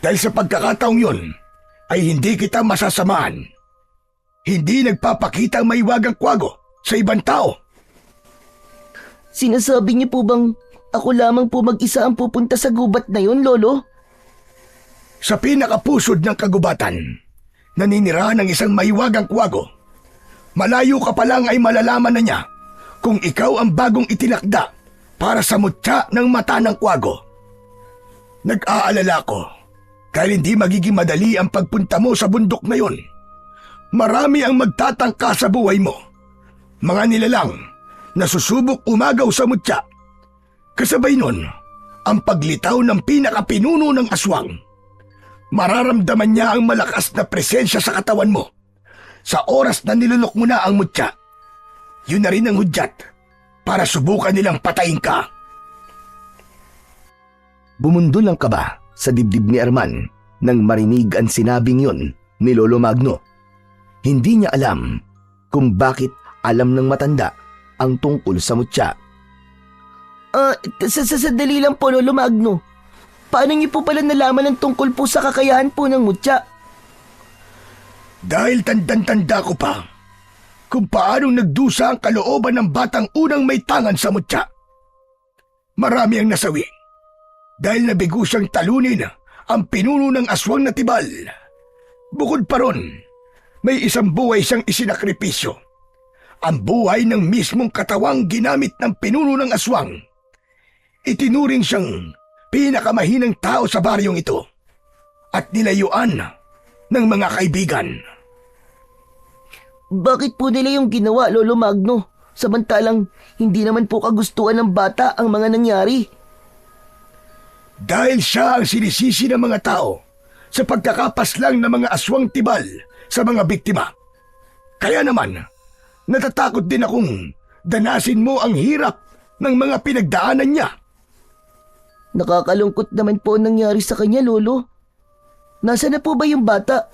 Dahil sa pagkakataong yun, ay hindi kita masasamahan. Hindi nagpapakita ang maiwagang kwago sa ibang tao. Sinasabi niyo po bang ako lamang po mag-isa ang pupunta sa gubat na yun, Lolo? Sa pinakapusod ng kagubatan, naninirahan ng isang maiwagang kwago. Malayo ka pa lang ay malalaman na niya kung ikaw ang bagong itinakda para sa mutya ng mata ng kwago. Nag-aalala ko dahil hindi magiging madali ang pagpunta mo sa bundok na yon. Marami ang magtatangka sa buhay mo. Mga nilalang na susubok umagaw sa mutya. Kasabay nun, ang paglitaw ng pinakapinuno ng aswang. Mararamdaman niya ang malakas na presensya sa katawan mo. Sa oras na nilunok mo na ang mutya, yun na rin ang hudyat para subukan nilang patayin ka. Bumundol ang kaba sa dibdib ni Arman nang marinig ang sinabing yun ni Lolo Magno. Hindi niya alam kung bakit alam ng matanda ang tungkol sa mutya. Sandali lang po, Lolo Magno. Paano niyo po pala nalaman ang tungkol po sa kakayahan po ng mutya? Dahil tandang-tanda ko pa kung paanong nagdusa ang kalooban ng batang unang may tangan sa mutya. Marami ang nasawi dahil nabigo siyang talunin ang pinuno ng aswang na tibal. Bukod pa ron, may isang buhay siyang isinakripisyo. Ang buhay ng mismong katawang ginamit ng pinuno ng aswang. Itinuring siyang pinakamahinang tao sa baryong ito at nilayuan ng mga kaibigan. Bakit po nila yung ginawa, Lolo Magno? Samantalang hindi naman po kagustuhan ng bata ang mga nangyari. Dahil siya ang sinisisi ng mga tao sa pagkakapaslang ng mga aswang tibal sa mga biktima. Kaya naman, natatakot din akong danasin mo ang hirap ng mga pinagdaanan niya. Nakakalungkot naman po ang nangyari sa kanya, Lolo. Nasaan na po ba yung bata?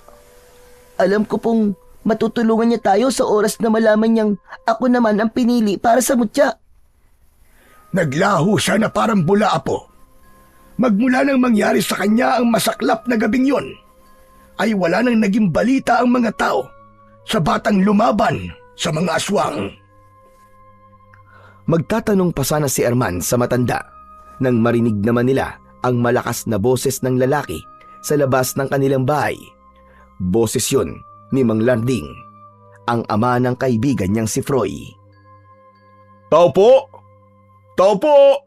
Alam ko pong matutulungan niya tayo sa oras na malaman niyang ako naman ang pinili para sa mutya. Naglaho siya na parang bula, Apo. Magmula nang mangyari sa kanya ang masaklap na gabing yon, ay wala nang naging balita ang mga tao sa batang lumaban sa mga aswang. Magtatanong pa sana si Arman sa matanda nang marinig naman nila ang malakas na boses ng lalaki sa labas ng kanilang bahay. Boses yun ni Mang Landing, ang ama ng kaibigan niyang si Froy. Tao po! Tao po!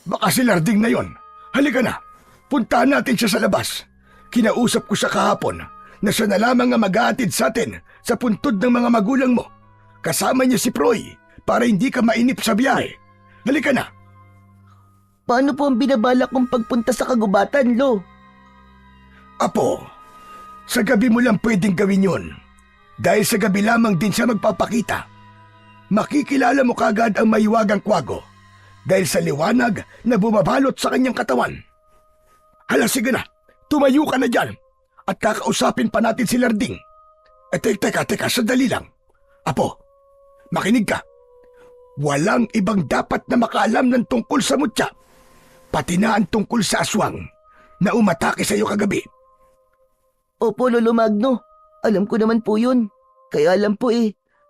Baka si Larding na yon. Halika na, puntahan natin siya sa labas. Kinausap ko siya kahapon na siya na lamang ang mag-aatid sa atin sa puntod ng mga magulang mo. Kasama niya si Froy para hindi ka mainip sa biyahe. Halika na. Paano po ang binabalak kong pagpunta sa kagubatan, Lo? Apo, sa gabi mo lang pwedeng gawin yun. Dahil sa gabi lamang din siya magpapakita. Makikilala mo kagad ang maiwagang kwago dahil sa liwanag na bumabalot sa kanyang katawan. Hala, sige na, tumayo ka na dyan at kakausapin pa natin si Larding. Teka, sandali lang. Apo, makinig ka. Walang ibang dapat na makaalam ng tungkol sa mutya pati na ang tungkol sa aswang na umatake sa iyo kagabi. Opo, Lolo Magno. Alam ko naman po yun. Kaya alam po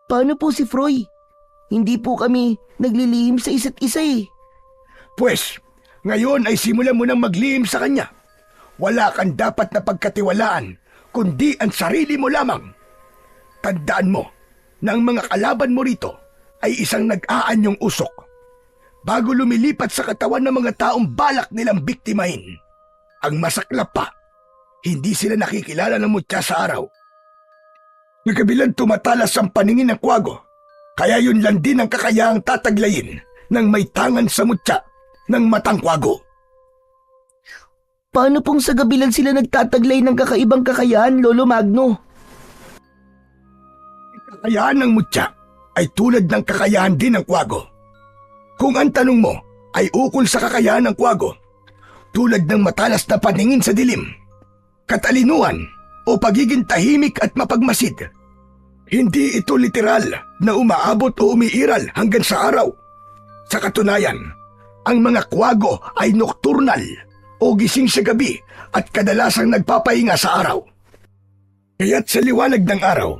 paano po si Froy? Hindi po kami naglilihim sa isa't isa Pues, ngayon ay simulan mo nang maglihim sa kanya. Wala kang dapat na pagkatiwalaan, kundi ang sarili mo lamang. Tandaan mo na ang mga kalaban mo rito ay isang nag-aanyong usok. Bago lumilipat sa katawan ng mga taong balak nilang biktimahin. Ang masaklap pa, hindi sila nakikilala ng mutya sa araw. Nagkabilang tumatalas ang paningin ng kwago, kaya yun lang din ang kakayahang tataglayin ng may tangan sa mutya ng matang kwago. Paano pong sa gabi lang sila nagtataglay ng kakaibang kakayahan, Lolo Magno? Kakayahan ng mutya ay tulad ng kakayahan din ng kwago. Kung ang tanong mo ay ukol sa kakayahan ng kwago, tulad ng matalas na paningin sa dilim, katalinuhan o pagiging tahimik at mapagmasid, hindi ito literal na umaabot o umiiral hanggang sa araw. Sa katunayan, ang mga kwago ay nocturnal o gising sa gabi at kadalasang nagpapahinga sa araw. Kaya't sa liwanag ng araw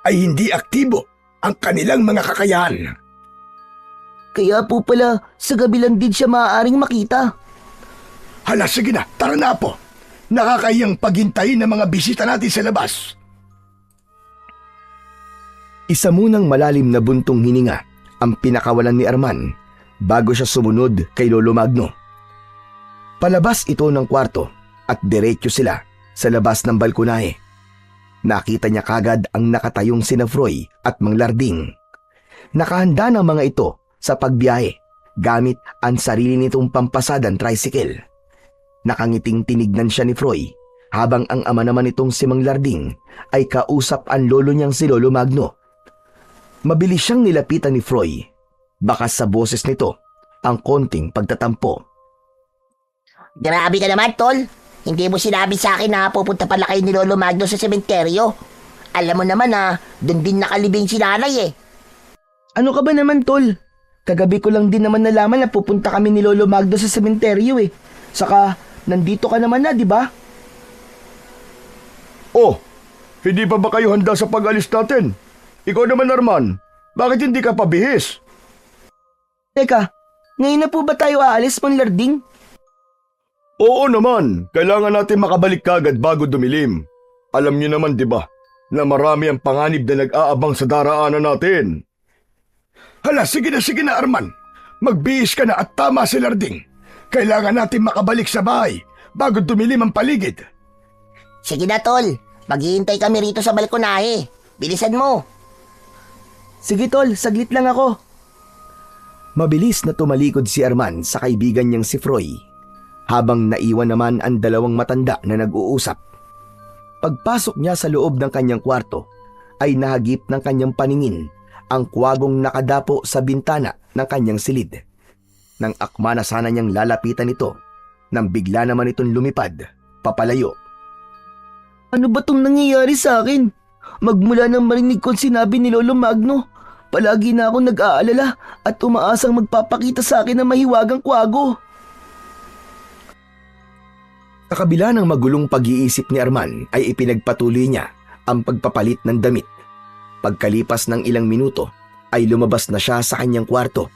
ay hindi aktibo ang kanilang mga kakayahan. Kaya po pala sa gabi lang din siya maaaring makita. Hala, sige na, tara na po. Nakakayang paghintayin ng mga bisita natin sa labas. Isa munang malalim na buntong hininga ang pinakawalan ni Arman bago siya sumunod kay Lolo Magno. Palabas ito ng kwarto at diretso sila sa labas ng balkonahe. Nakita niya kagad ang nakatayong sina Froy at Mang Larding. Nakahanda ng mga ito sa pagbiyahe gamit ang sarili nitong pampasadang tricycle. Nakangiting tinignan siya ni Froy habang ang ama naman nitong si Mang Larding ay kausap ang lolo niyang si Lolo Magno. Mabilis siyang nilapitan ni Froy. Bakas sa boses nito ang konting pagtatampo. Grabe ka naman, Tol. Hindi mo sinabi sa akin na pupunta pala kayo ni Lolo Magno sa sementeryo. Alam mo naman na doon din nakalibing si nanay Ano ka ba naman, Tol? Kagabi ko lang din naman nalaman na pupunta kami ni Lolo Magno sa sementeryo Saka, nandito ka naman na, di ba? Oh, hindi pa ba kayo handa sa pag-alis natin? Ikaw naman, Arman, bakit hindi ka pabihis? Teka, ngayon na po ba tayo aalis, Mang Larding? Oo naman, kailangan natin makabalik kagad bago dumilim. Alam niyo naman, di ba, na marami ang panganib na nag-aabang sa daraanan natin. Hala, sige na, Arman. Magbihis ka na at tama si Larding. Kailangan natin makabalik sa bahay bago dumilim ang paligid. Sige na, Tol. Maghihintay kami rito sa balkonahe. Bilisan mo. Sige, Tol, saglit lang ako. Mabilis na tumalikod si Arman sa kaibigan niyang si Froy, habang naiwan naman ang dalawang matanda na nag-uusap. Pagpasok niya sa loob ng kanyang kwarto, ay nahagip ng kanyang paningin ang kwagong nakadapo sa bintana ng kanyang silid. Nang akma na sana niyang lalapitan ito, nang bigla naman itong lumipad, papalayo. Ano ba tong nangyayari sa akin? Magmula nang marinig kong sinabi ni Lolo Magno, palagi na akong nag-aalala at umaasang magpapakita sa akin ng mahiwagang kwago. Sa kabila ng magulong pag-iisip ni Arman ay ipinagpatuloy niya ang pagpapalit ng damit. Pagkalipas ng ilang minuto ay lumabas na siya sa kanyang kwarto.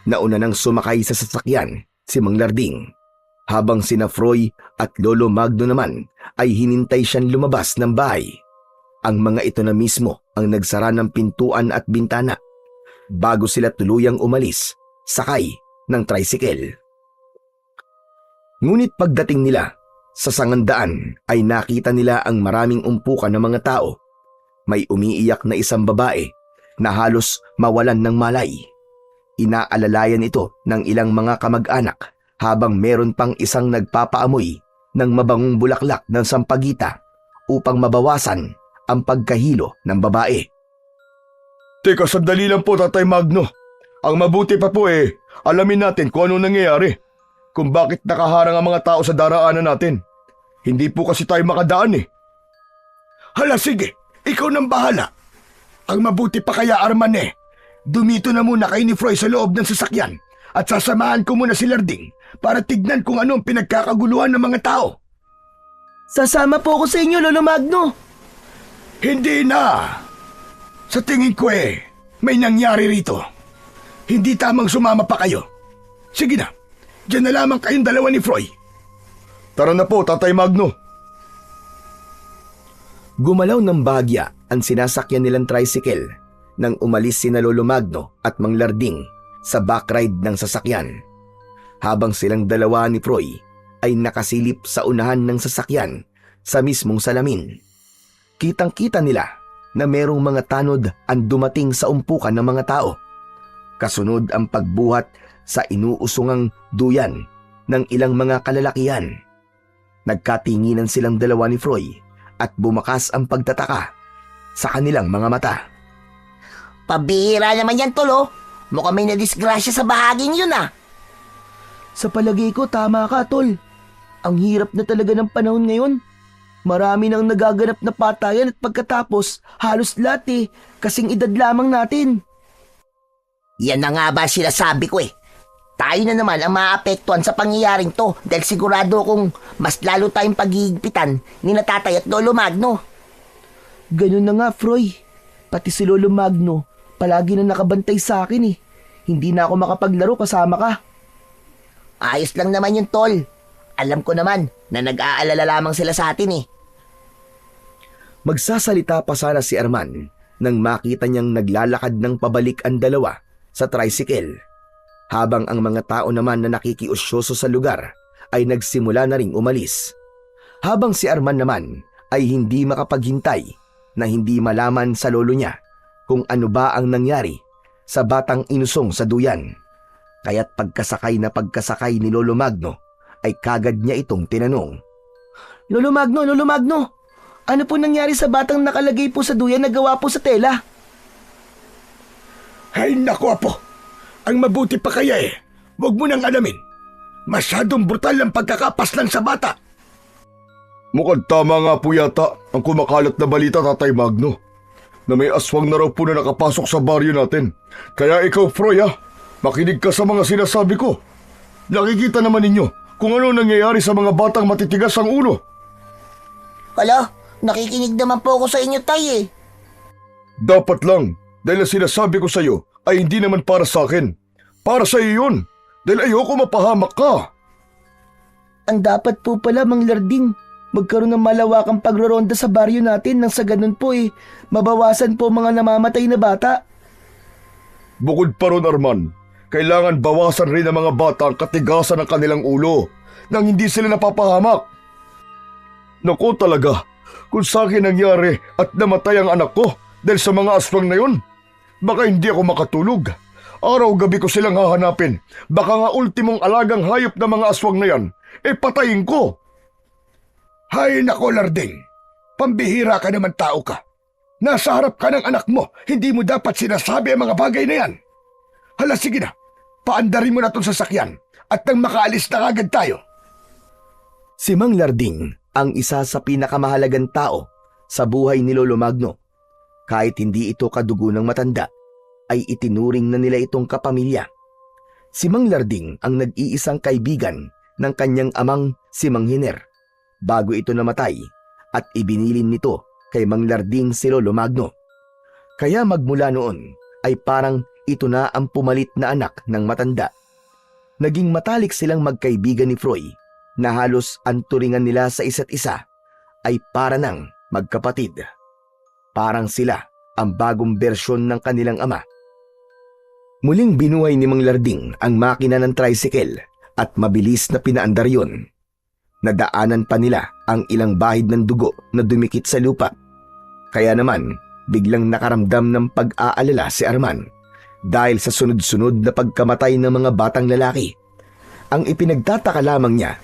Nauna nang sumakay sa sasakyan si Mang Larding, habang sina Froy at Lolo Magno naman ay hinintay siyang lumabas ng bahay. Ang mga ito na mismo ang nagsara ng pintuan at bintana bago sila tuluyang umalis sakay ng tricycle. Ngunit pagdating nila sa sangandaan ay nakita nila ang maraming umpukan ng mga tao. May umiiyak na isang babae na halos mawalan ng malay. Inaalalayan ito ng ilang mga kamag-anak habang meron pang isang nagpapaamoy ng mabangong bulaklak ng sampagita upang mabawasan ang pagkahilo ng babae. Teka, sandali lang po, Tatay Magno. Ang mabuti pa po alamin natin kung ano nangyayari. Kung bakit nakaharang ang mga tao sa daraanan natin. Hindi po kasi tayo makadaan Hala, sige, ikaw nang bahala. Ang mabuti pa kaya, Arman dumito na muna kayo ni Froy sa loob ng sasakyan at sasamahan ko muna si Larding para tignan kung ano ang pinagkakaguluhan ng mga tao. Sasama po ako sa inyo, Lolo Magno. Hindi na! Sa tingin ko may nangyari rito. Hindi tamang sumama pa kayo. Sige na, diyan na lamang kayong dalawa ni Froy. Tara na po, Tatay Magno. Gumalaw ng bahagya ang sinasakyan nilang tricycle nang umalis sina Lolo Magno at Mang Larding sa backride ng sasakyan. Habang silang dalawa ni Froy ay nakasilip sa unahan ng sasakyan sa mismong salamin. Kitang-kita nila na merong mga tanod ang dumating sa umpukan ng mga tao. Kasunod ang pagbuhat sa inuusungang duyan ng ilang mga kalalakihan. Nagkatinginan silang dalawa ni Froy at bumakas ang pagtataka sa kanilang mga mata. Pabihira naman yan, Tol, oh. Mukhang may nadisgrasya sa bahaging yun, ah. Sa palagay ko, tama ka, Tol. Ang hirap na talaga ng panahon ngayon. Marami nang nagaganap na patayan at pagkatapos, halos lahat kasing edad lamang natin. Yan na nga ba sinasabi ko eh. Tayo na naman ang maapektuhan sa pangyayaring to dahil sigurado kung mas lalo tayong paghihigpitan ni Natatay at Lolo Magno. Ganun na nga, Froy. Pati si Lolo Magno, palagi na nakabantay sa akin eh. Hindi na ako makapaglaro kasama ka. Ayos lang naman yun, Tol. Alam ko naman na nag-aalala lamang sila sa atin eh. Magsasalita pa sana si Arman nang makita niyang naglalakad ng pabalik ang dalawa sa tricycle. Habang ang mga tao naman na nakikiusyoso sa lugar ay nagsimula na ring umalis. Habang si Arman naman ay hindi makapaghintay na hindi malaman sa lolo niya kung ano ba ang nangyari sa batang inusong sa duyan. Kaya't pagkasakay ni Lolo Magno ay kagad niya itong tinanong. Lolo Magno, ano po nangyari sa batang nakalagay po sa duyan na gawa po sa tela? Ay naku, Apo. Ang mabuti pa kaya huwag mo nang alamin. Masyadong brutal ang pagkakapaslang sa bata. Mukhang tama nga po yata ang kumakalat na balita, Tatay Magno, na may aswang na raw po na nakapasok sa baryo natin. Kaya ikaw, Froy, makinig ka sa mga sinasabi ko. Nakikita naman ninyo kung ano nangyayari sa mga batang matitigas ang ulo. Hala, nakikinig naman po ako sa inyo, Tay eh. Dapat lang, dahil ang sinasabi ko sa iyo ay hindi naman para sa akin. Para sa iyo yun, dahil ayoko mapahamak ka. Ang dapat po pala, Mang Larding, magkaroon ng malawakang pagroronda sa baryo natin nang sa ganun po mabawasan po mga namamatay na bata. Bukod pa ron, Arman, kailangan bawasan rin ng mga bata ang katigasan ng kanilang ulo nang hindi sila napapahamak. Naku talaga, kung sa akin nangyari at namatay ang anak ko dahil sa mga aswang na yun, baka hindi ako makatulog. Araw-gabi ko silang hahanapin. Baka nga ultimong alagang hayop na mga aswang na yan, patayin ko. Hay nako, Larding. Pambihira ka naman, tao ka. Nasa harap ka ng anak mo, hindi mo dapat sinasabi ang mga bagay na yan. Hala, sige na. Paandarin mo na itong sasakyan at nang makaalis na agad tayo. Si Mang Larding ang isa sa pinakamahalagang tao sa buhay ni Lolo Magno. Kahit hindi ito kadugo ng matanda, ay itinuring na nila itong kapamilya. Si Mang Larding ang nag-iisang kaibigan ng kanyang amang si Mang Hiner bago ito namatay at ibinilin nito kay Mang Larding si Lolo Magno. Kaya magmula noon ay parang ito na ang pumalit na anak ng matanda. Naging matalik silang magkaibigan ni Froy na halos ang turingan nila sa isa't isa ay para nang magkapatid. Parang sila ang bagong bersyon ng kanilang ama. Muling binuhay ni Mang Larding ang makina ng tricycle at mabilis na pinaandar yun. Nadaanan pa nila ang ilang bahid ng dugo na dumikit sa lupa. Kaya naman, biglang nakaramdam ng pag-aalala si Arman dahil sa sunod-sunod na pagkamatay ng mga batang lalaki. Ang ipinagtataka lamang niya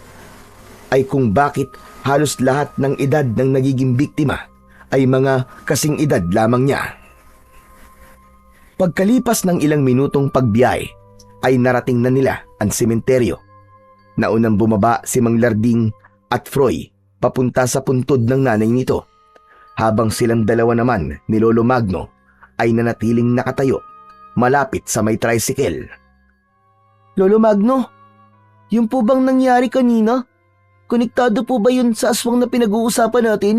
ay kung bakit halos lahat ng edad ng nagiging biktima ay mga kasing edad lamang niya. Pagkalipas ng ilang minutong pagbiyahe ay narating na nila ang sementeryo. Naunang bumaba si Mang Larding at Froy papunta sa puntod ng nanay nito, habang silang dalawa naman ni Lolo Magno ay nanatiling nakatayo malapit sa may tricycle. Lolo Magno, yung po bang nangyari kanina? Konektado po ba yun sa aswang na pinag-uusapan natin?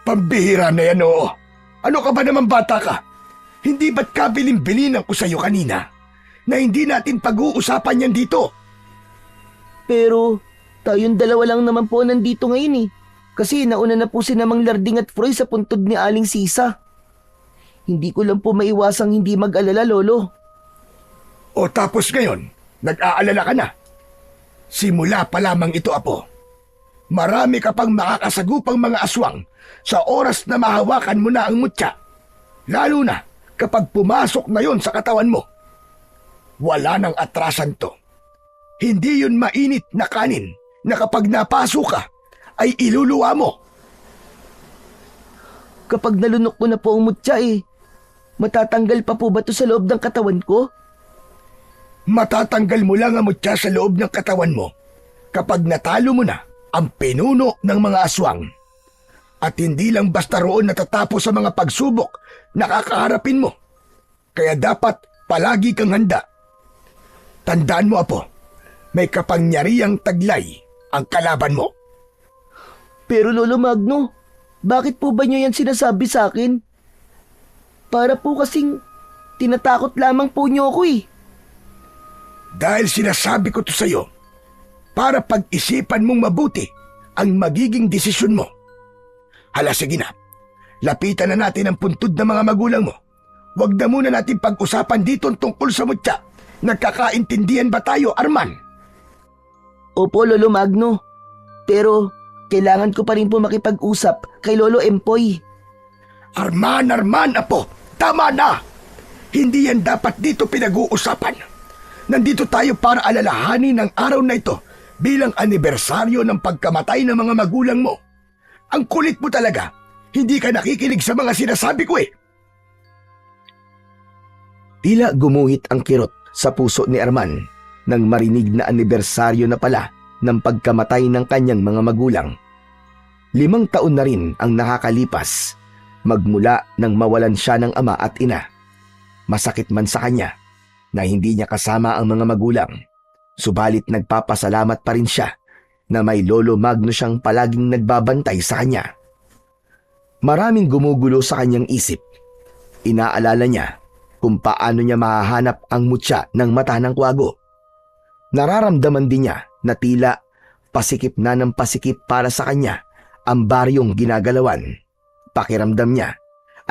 Pambihira na yan, oo. Ano ka ba naman, bata ka? Hindi ba't kabilin-bilinan ko sa'yo kanina na hindi natin pag-uusapan yan dito? Pero tayong dalawa lang naman po nandito ngayon eh. Kasi nauna na po si Namang Larding at Froy sa puntod ni Aling Sisa. Hindi ko lang po maiwasang hindi mag-alala, Lolo. O tapos ngayon, nag-aalala ka na. Simula pa lamang ito, Apo. Marami ka pang makakasagupang mga aswang sa oras na mahawakan mo na ang mutya. Lalo na kapag pumasok na yon sa katawan mo. Wala nang atrasan to. Hindi yun mainit na kanin na kapag napasok ka, ay iluluwa mo. Kapag nalunok ko na po ang mutya eh, matatanggal pa po ba to sa loob ng katawan ko? Matatanggal mo lang ang mutya sa loob ng katawan mo kapag natalo mo na ang pinuno ng mga aswang. At hindi lang basta roon natatapos sa mga pagsubok na kakaharapin mo. Kaya dapat palagi kang handa. Tandaan mo, Apo, may kapangyarihang taglay ang kalaban mo. Pero Lolo Magno, bakit po ba niyo yan sinasabi sa akin? Para po kasing tinatakot lamang po niyo ako eh. Dahil sinasabi ko to sa'yo, para pag-isipan mong mabuti ang magiging desisyon mo. Hala, sige na. Lapitan na natin ang puntod ng mga magulang mo. Huwag na muna natin pag-usapan dito tungkol sa mutya. Nagkakaintindihan ba tayo, Arman? Opo, Lolo Magno. Pero kailangan ko pa rin po makipag-usap kay Lolo Empoy. Arman, Apo. Tama na. Hindi yan dapat dito pinag-uusapan. Nandito tayo para alalahanin ang araw na ito bilang anibersaryo ng pagkamatay ng mga magulang mo. Ang kulit mo talaga. Hindi ka nakikinig sa mga sinasabi ko eh. Tila gumuhit ang kirot sa puso ni Arman nang marinig na anibersaryo na pala ng pagkamatay ng kanyang mga magulang. 5 taon na rin ang nakakalipas magmula nang mawalan siya ng ama at ina. Masakit man sa kanya na hindi niya kasama ang mga magulang, subalit nagpapasalamat pa rin siya na may Lolo Magno siyang palaging nagbabantay sa kanya. Maraming gumugulo sa kanyang isip. Inaalala niya kung paano niya mahahanap ang mutya ng mata ng kwago. Nararamdaman din niya na tila pasikip na ng pasikip para sa kanya ang baryong ginagalawan. Pakiramdam niya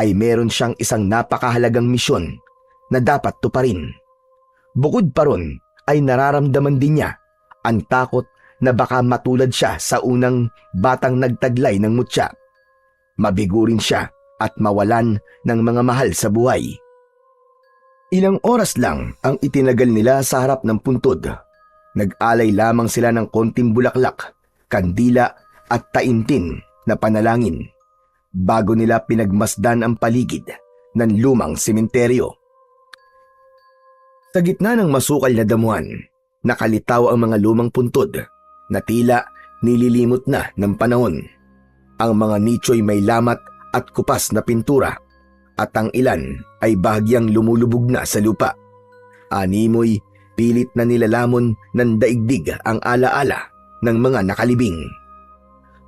ay meron siyang isang napakahalagang misyon na dapat tuparin. Bukod pa ron ay nararamdaman din niya ang takot na baka matulad siya sa unang batang nagtaglay ng mutya. Mabigo rin siya at mawalan ng mga mahal sa buhay. Ilang oras lang ang itinagal nila sa harap ng puntod. Nag-alay lamang sila ng konting bulaklak, kandila at taintin na panalangin bago nila pinagmasdan ang paligid ng lumang sementeryo. Sa gitna ng masukal na damuhan, nakalitaw ang mga lumang puntod na tila nililimot na ng panahon. Ang mga nicho'y may lamat at kupas na pintura at ang ilan ay bahagyang lumulubog na sa lupa. Animoy pilit na nilalamon ng daigdig ang alaala ng mga nakalibing.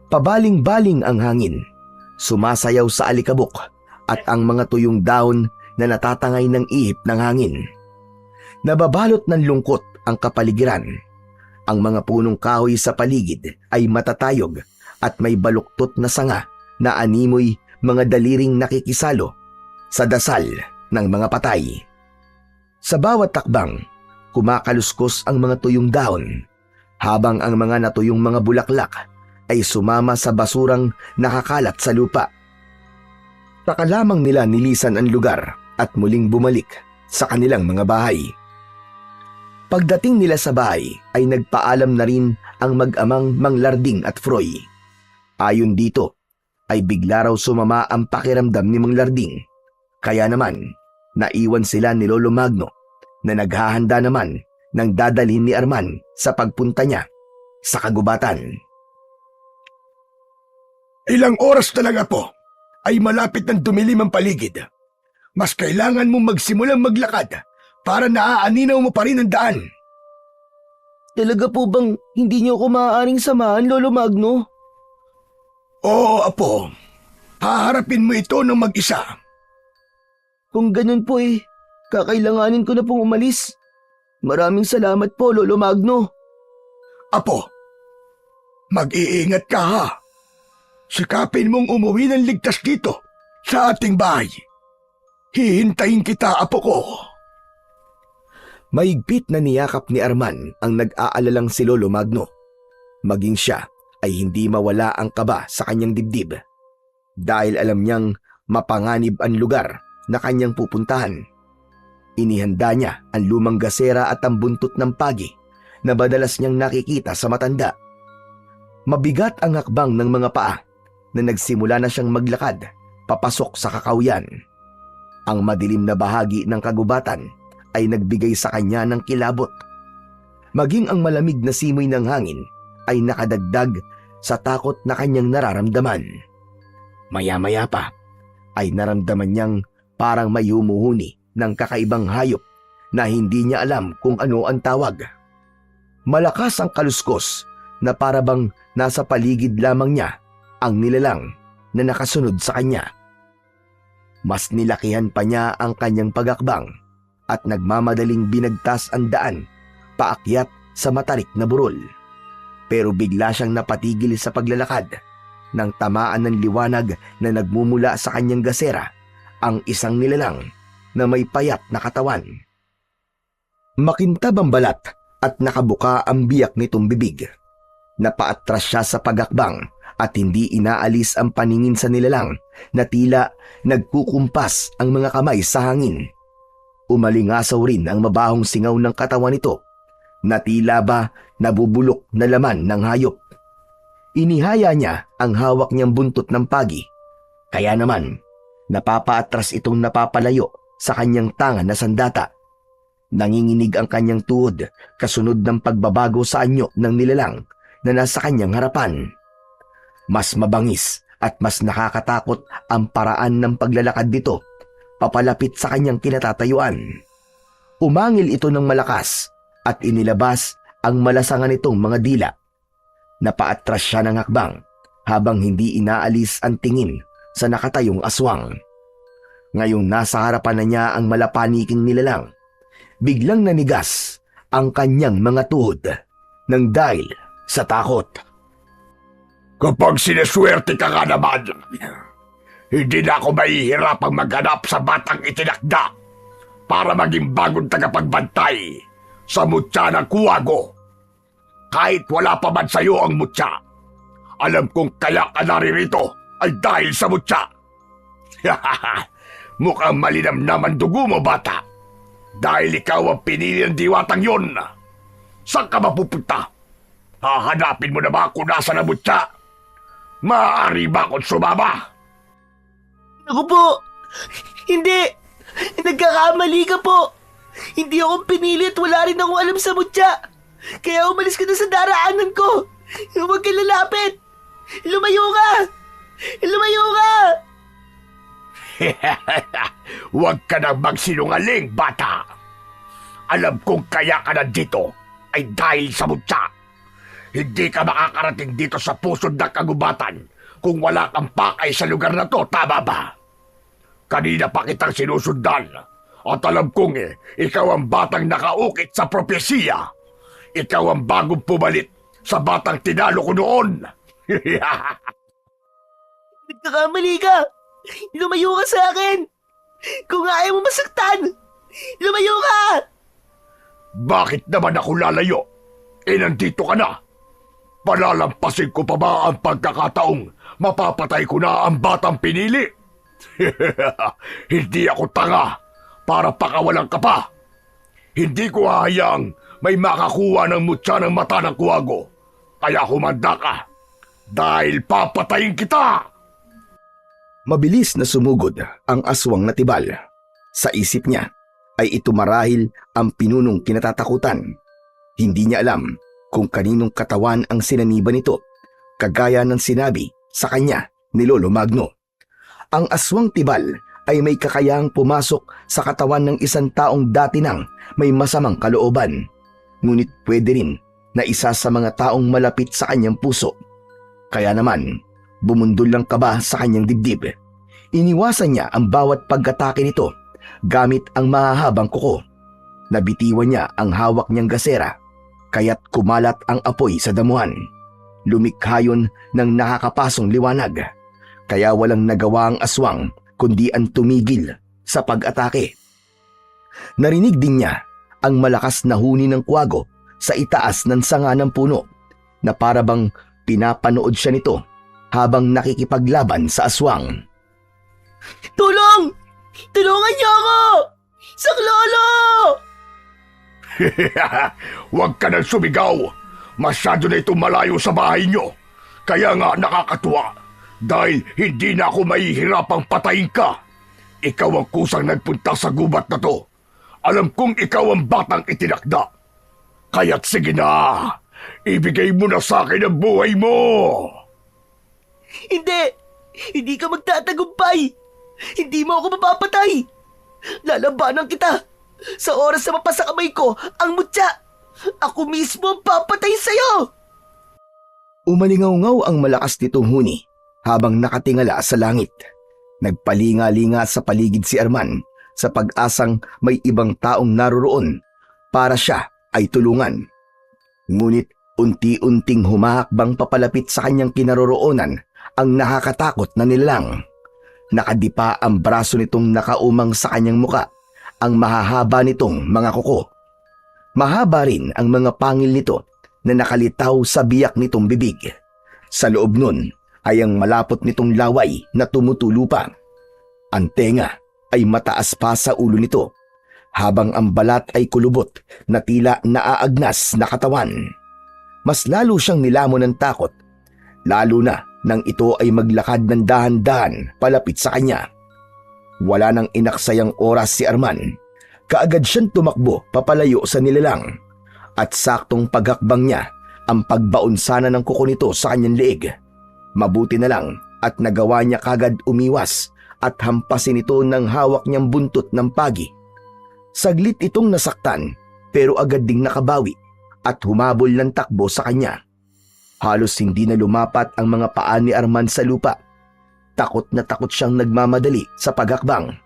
Pabaling-baling ang hangin, sumasayaw sa alikabok at ang mga tuyong dahon na natatangay ng ihip ng hangin. Nababalot ng lungkot ang kapaligiran. Ang mga punong kahoy sa paligid ay matatayog at may baluktot na sanga na animoy mga daliring nakikisalo sa dasal ng mga patay. Sa bawat takbang, kumakaluskos ang mga tuyong dahon, habang ang mga natuyong mga bulaklak ay sumama sa basurang nakakalat sa lupa. Saka lamang nila nilisan ang lugar at muling bumalik sa kanilang mga bahay. Pagdating nila sa bahay ay nagpaalam na rin ang mag-amang Mang Larding at Froy. Ayon dito ay bigla raw sumama ang pakiramdam ni Mang Larding. Kaya naman, naiwan sila ni Lolo Magno na naghahanda naman ng dadalhin ni Arman sa pagpunta niya sa kagubatan. Ilang oras talaga po ay malapit ng dumilim ang paligid. Mas kailangan mong magsimulang maglakad para naaaninaw mo pa rin ang daan. Talaga po bang hindi niyo ako maaaring samahan, Lolo Magno? Oo, Apo. Haharapin mo ito ng mag-isa. Kung ganun po kakailanganin ko na pong umalis. Maraming salamat po, Lolo Magno. Apo, mag-iingat ka ha. Sikapin mong umuwi ng ligtas dito sa ating bahay. Hihintayin kita, Apo ko. Mahigpit na niyakap ni Arman ang nag-aalalang si Lolo Magno. Maging siya ay hindi mawala ang kaba sa kanyang dibdib. Dahil alam niyang mapanganib ang lugar na kanyang pupuntahan. Inihanda niya ang lumang gasera at ang buntot ng pagi na madalas niyang nakikita sa matanda. Mabigat ang hakbang ng mga paa na nagsimula na siyang maglakad papasok sa kakawyan. Ang madilim na bahagi ng kagubatan ay nagbigay sa kanya ng kilabot. Maging ang malamig na simoy ng hangin ay nakadagdag sa takot na kanyang nararamdaman. Maya-maya pa ay naramdaman niyang parang may humuhuni ng kakaibang hayop na hindi niya alam kung ano ang tawag. Malakas ang kaluskos na parabang nasa paligid lamang niya ang nilalang na nakasunod sa kanya. Mas nilakihan pa niya ang kanyang pagakbang at nagmamadaling binagtas ang daan paakyat sa matarik na burol. Pero bigla siyang napatigil sa paglalakad nang tamaan ng liwanag na nagmumula sa kanyang gasera ang isang nilalang na may payat na katawan. Makintab ang balat at nakabuka ang biyak nitong bibig. Napaatras siya sa pagakbang at hindi inaalis ang paningin sa nilalang na tila nagkukumpas ang mga kamay sa hangin. Umalingasaw rin ang mabahong singaw ng katawan nito na tila ba nabubulok na laman ng hayop. Inihaya niya ang hawak niyang buntot ng pagi, kaya naman napapaatras itong napapalayo sa kanyang tangan na sandata. Nanginginig ang kanyang tuhod kasunod ng pagbabago sa anyo ng nilalang na nasa kanyang harapan. Mas mabangis at mas nakakatakot ang paraan ng paglalakad nito papalapit sa kanyang kinatatayuan. Umangil ito ng malakas at inilabas ang malasangan nitong mga dila. Napaatras siya ng hakbang habang hindi inaalis ang tingin sa nakatayong aswang. Ngayong nasa harapan na niya ang malapaniking nilalang, biglang nanigas ang kanyang mga tuhod nang dahil sa takot. Kapag sineswerte ka nga naman, hindi na ako mahihirapang maghanap sa batang itinakda para maging bagong tagapagbantay sa mutya ng kuwago. Kahit wala pa man sa'yo ang mutya, alam kong kaya ka naririto ay dahil sa mutya. Mukhang malinamnaman dugo mo, bata. Dahil ikaw ang pinili ng diwatang yon. Saan ka mapupunta? Hahanapin mo na ba kung nasa na mutya? Maaari ba akong sumama? Ako po! Hindi! Nagkakamali ka po! Hindi ako pinili at wala rin akong alam sa mutya! Kaya umalis ka na sa daraanan ko! Huwag ka lalapit! Lumayo ka! Lumayo ka! Huwag ka nang magsinungaling, bata! Alam kong kaya ka nandito ay dahil sa mutya. Hindi ka makakarating dito sa pusod ng kagubatan kung wala kang pakay sa lugar na to, tama ba? Kanina pa kitang sinusundan at alam kong ikaw ang batang nakaukit sa propesiya. Ikaw ang bagong pumalit sa batang tinalo ko noon. Nagkakamali ka! Lumayo ka sa akin! Kung ayaw mo masaktan, lumayo ka! Bakit naman ako lalayo? Nandito ka na. Palalampasin ko pa ba ang pagkakataong mapapatay ko na ang batang pinili? Hindi ako tanga para pakawalan ka pa. Hindi ko hahayaang may makakuha ng mutya ng mata ng kuwago. Kaya humanda ka dahil papatayin kita. Mabilis na sumugod ang aswang na tibal. Sa isip niya ay ito marahil ang pinunong kinatatakutan. Hindi niya alam kung kaninong katawan ang sinaniban nito, kagaya ng sinabi sa kanya ni Lolo Magno. Ang aswang tibal ay may kakayahang pumasok sa katawan ng isang taong dati nang may masamang kalooban. Ngunit pwede rin na isa sa mga taong malapit sa kanyang puso. Kaya naman, bumundol lang kaba sa kanyang dibdib. Iniwasan niya ang bawat pag-atake nito gamit ang mahahabang kuko. Nabitiwan niya ang hawak niyang gasera, kaya't kumalat ang apoy sa damuhan. Lumikha yun ng nakakapasong liwanag, kaya walang nagawa ang aswang kundi ang tumigil sa pag-atake. Narinig din niya ang malakas na huni ng kwago sa itaas ng sanga ng puno na parabang pinapanood siya nito habang nakikipaglaban sa aswang. Tulong! Tulungan niyo ako! Saklolo! Huwag ka nang sumigaw. Masyado na itong malayo sa bahay nyo. Kaya nga nakakatuwa. Dahil hindi na ako mahihirapang patayin ka. Ikaw ang kusang nagpunta sa gubat na to. Alam kong ikaw ang batang itinakda. Kaya't sige na. Ibigay mo na sa akin ang buhay mo. Hindi! Hindi ka magtatagumpay! Hindi mo ako mapapatay! Lalabanan kita! Sa oras na mapasa kamay ko ang mutya, ako mismo ang papatay sa'yo! Umalingaw-ngaw ang malakas nitong huni habang nakatingala sa langit. Nagpalinga-linga sa paligid si Arman sa pag-asang may ibang taong naroroon para siya ay tulungan. Ngunit unti-unting humahakbang papalapit sa kanyang kinaroroonan ang nakakatakot na nilalang. Nakadipa ang braso nitong nakaumang sa kanyang muka, ang mahahaba nitong mga kuko. Mahaba rin ang mga pangil nito na nakalitaw sa biyak nitong bibig. Sa loob nun ay ang malapot nitong laway na tumutulo pa. Ang tenga ay mataas pa sa ulo nito, habang ang balat ay kulubot na tila naaagnas na katawan. Mas lalo siyang nilamon ng takot, lalo na nang ito ay maglakad ng dahan-dahan palapit sa kanya. Wala nang inaksayang oras si Arman. Kaagad siyang tumakbo papalayo sa nilalang, at saktong paghakbang niya ang pagbaon sana ng kuko nito sa kanyang leeg. Mabuti na lang at nagawa niya kagad umiwas at hampasin ito ng hawak niyang buntot ng pagi. Saglit itong nasaktan pero agad ding nakabawi at humabol ng takbo sa kanya. Halos hindi na lumapat ang mga paa ni Arman sa lupa. Takot na takot siyang nagmamadali sa paghakbang.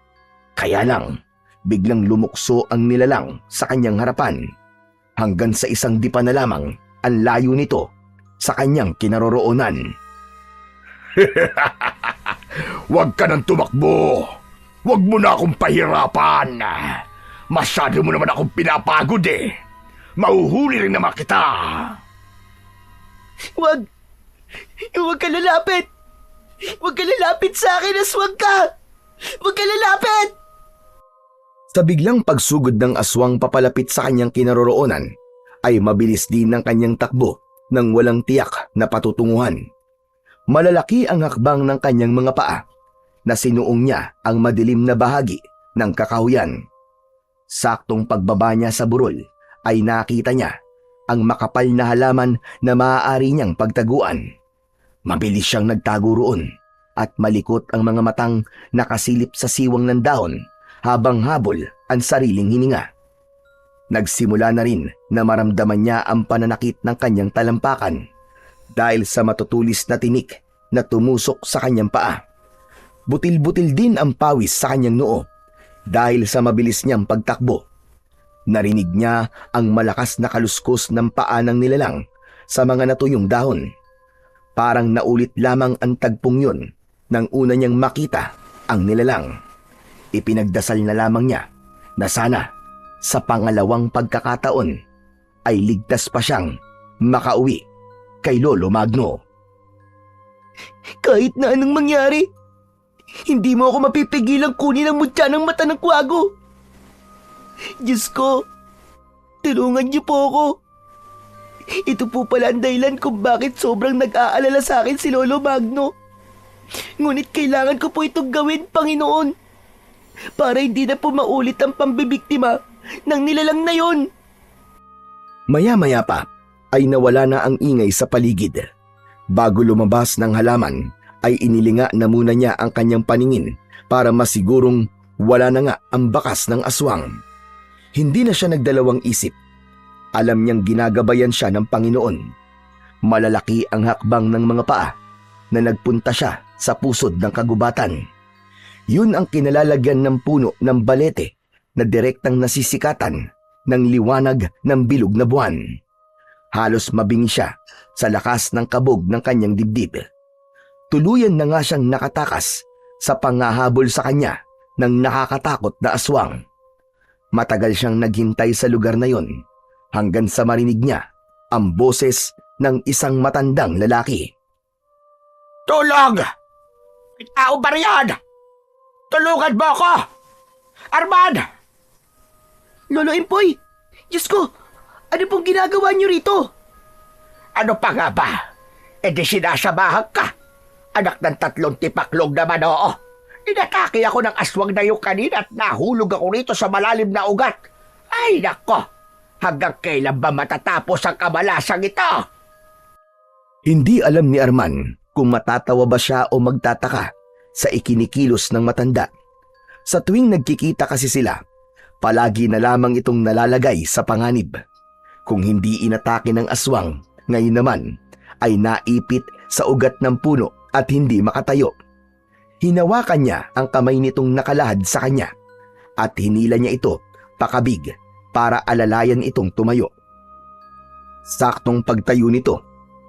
Kaya lang, biglang lumukso ang nilalang sa kanyang harapan. Hanggang sa isang dipa na lamang ang layo nito sa kanyang kinaroroonan. Huwag ka nang tumakbo. Huwag mo na akong pahirapan. Masyado mo naman akong pinapagod eh. Mauhuli rin naman kita. Huwag ka lalapit! Huwag ka lalapit sa akin, aswang ka! Huwag ka lalapit! Sa biglang pagsugod ng aswang papalapit sa kanyang kinaroroonan, ay mabilis din ang kanyang takbo nang walang tiyak na patutunguhan. Malalaki ang hakbang ng kanyang mga paa na sinuong niya ang madilim na bahagi ng kakahuyan. Saktong pagbaba niya sa burol ay nakita niya ang makapal na halaman na maaari niyang pagtaguan. Mabilis siyang nagtago roon at malikot ang mga matang nakasilip sa siwang ng dahon habang habol ang sariling hininga. Nagsimula na rin na maramdaman niya ang pananakit ng kanyang talampakan dahil sa matutulis na tinik na tumusok sa kanyang paa. Butil-butil din ang pawis sa kanyang noo dahil sa mabilis niyang pagtakbo. Narinig niya ang malakas na kaluskos ng paa ng nilalang sa mga natuyong dahon. Parang naulit lamang ang tagpong yun nang una niyang makita ang nilalang. Ipinagdasal na lamang niya na sana sa pangalawang pagkakataon ay ligtas pa siyang makauwi kay Lolo Magno. Kahit na anong mangyari, hindi mo ako mapipigilang kunin ang mutya ng mata ng kwago. Diyos ko, tulungan niyo po ako. Ito po pala ang dahilan kung bakit sobrang nag-aalala sa akin si Lolo Magno. Ngunit kailangan ko po itong gawin, Panginoon, para hindi na po maulit ang pambibiktima ng nilalang na yon. Maya-maya pa ay nawala na ang ingay sa paligid. Bago lumabas ng halaman ay inilinga na muna niya ang kanyang paningin para masigurong wala na nga ang bakas ng aswang. Hindi na siya nagdalawang isip. Alam niyang ginagabayan siya ng Panginoon. Malalaki ang hakbang ng mga paa na nagpunta siya sa pusod ng kagubatan. Yun ang kinalalagyan ng puno ng balete na direktang nasisikatan ng liwanag ng bilog na buwan. Halos mabingi siya sa lakas ng kabog ng kanyang dibdib. Tuluyan na nga siyang nakatakas sa pangahabol sa kanya ng nakakatakot na aswang. Matagal siyang naghintay sa lugar na yon hanggang sa marinig niya ang boses ng isang matandang lalaki. Tulong! May tao ba riyan? Tulungan mo ako! Arman! Lolo Empoy! Diyos ko! Ano pong ginagawa niyo rito? Ano pa nga ba? E di sinasamahan ka. Anak ng 3 tipaklong naman, oo. Inatake ako ng aswang na yung kanina at nahulog ako rito sa malalim na ugat. Ay, nako! Hanggang kailan ba matatapos ang kamalasang ito? Hindi alam ni Arman kung matatawa ba siya o magtataka sa ikinikilos ng matanda. Sa tuwing nagkikita kasi sila, palagi na lamang itong nalalagay sa panganib. Kung hindi inatake ng aswang, ngayon naman ay naipit sa ugat ng puno at hindi makatayo. Hinawakan niya ang kamay nitong nakalahad sa kanya at hinila niya ito pakabig para alalayan itong tumayo. Saktong pagtayo nito,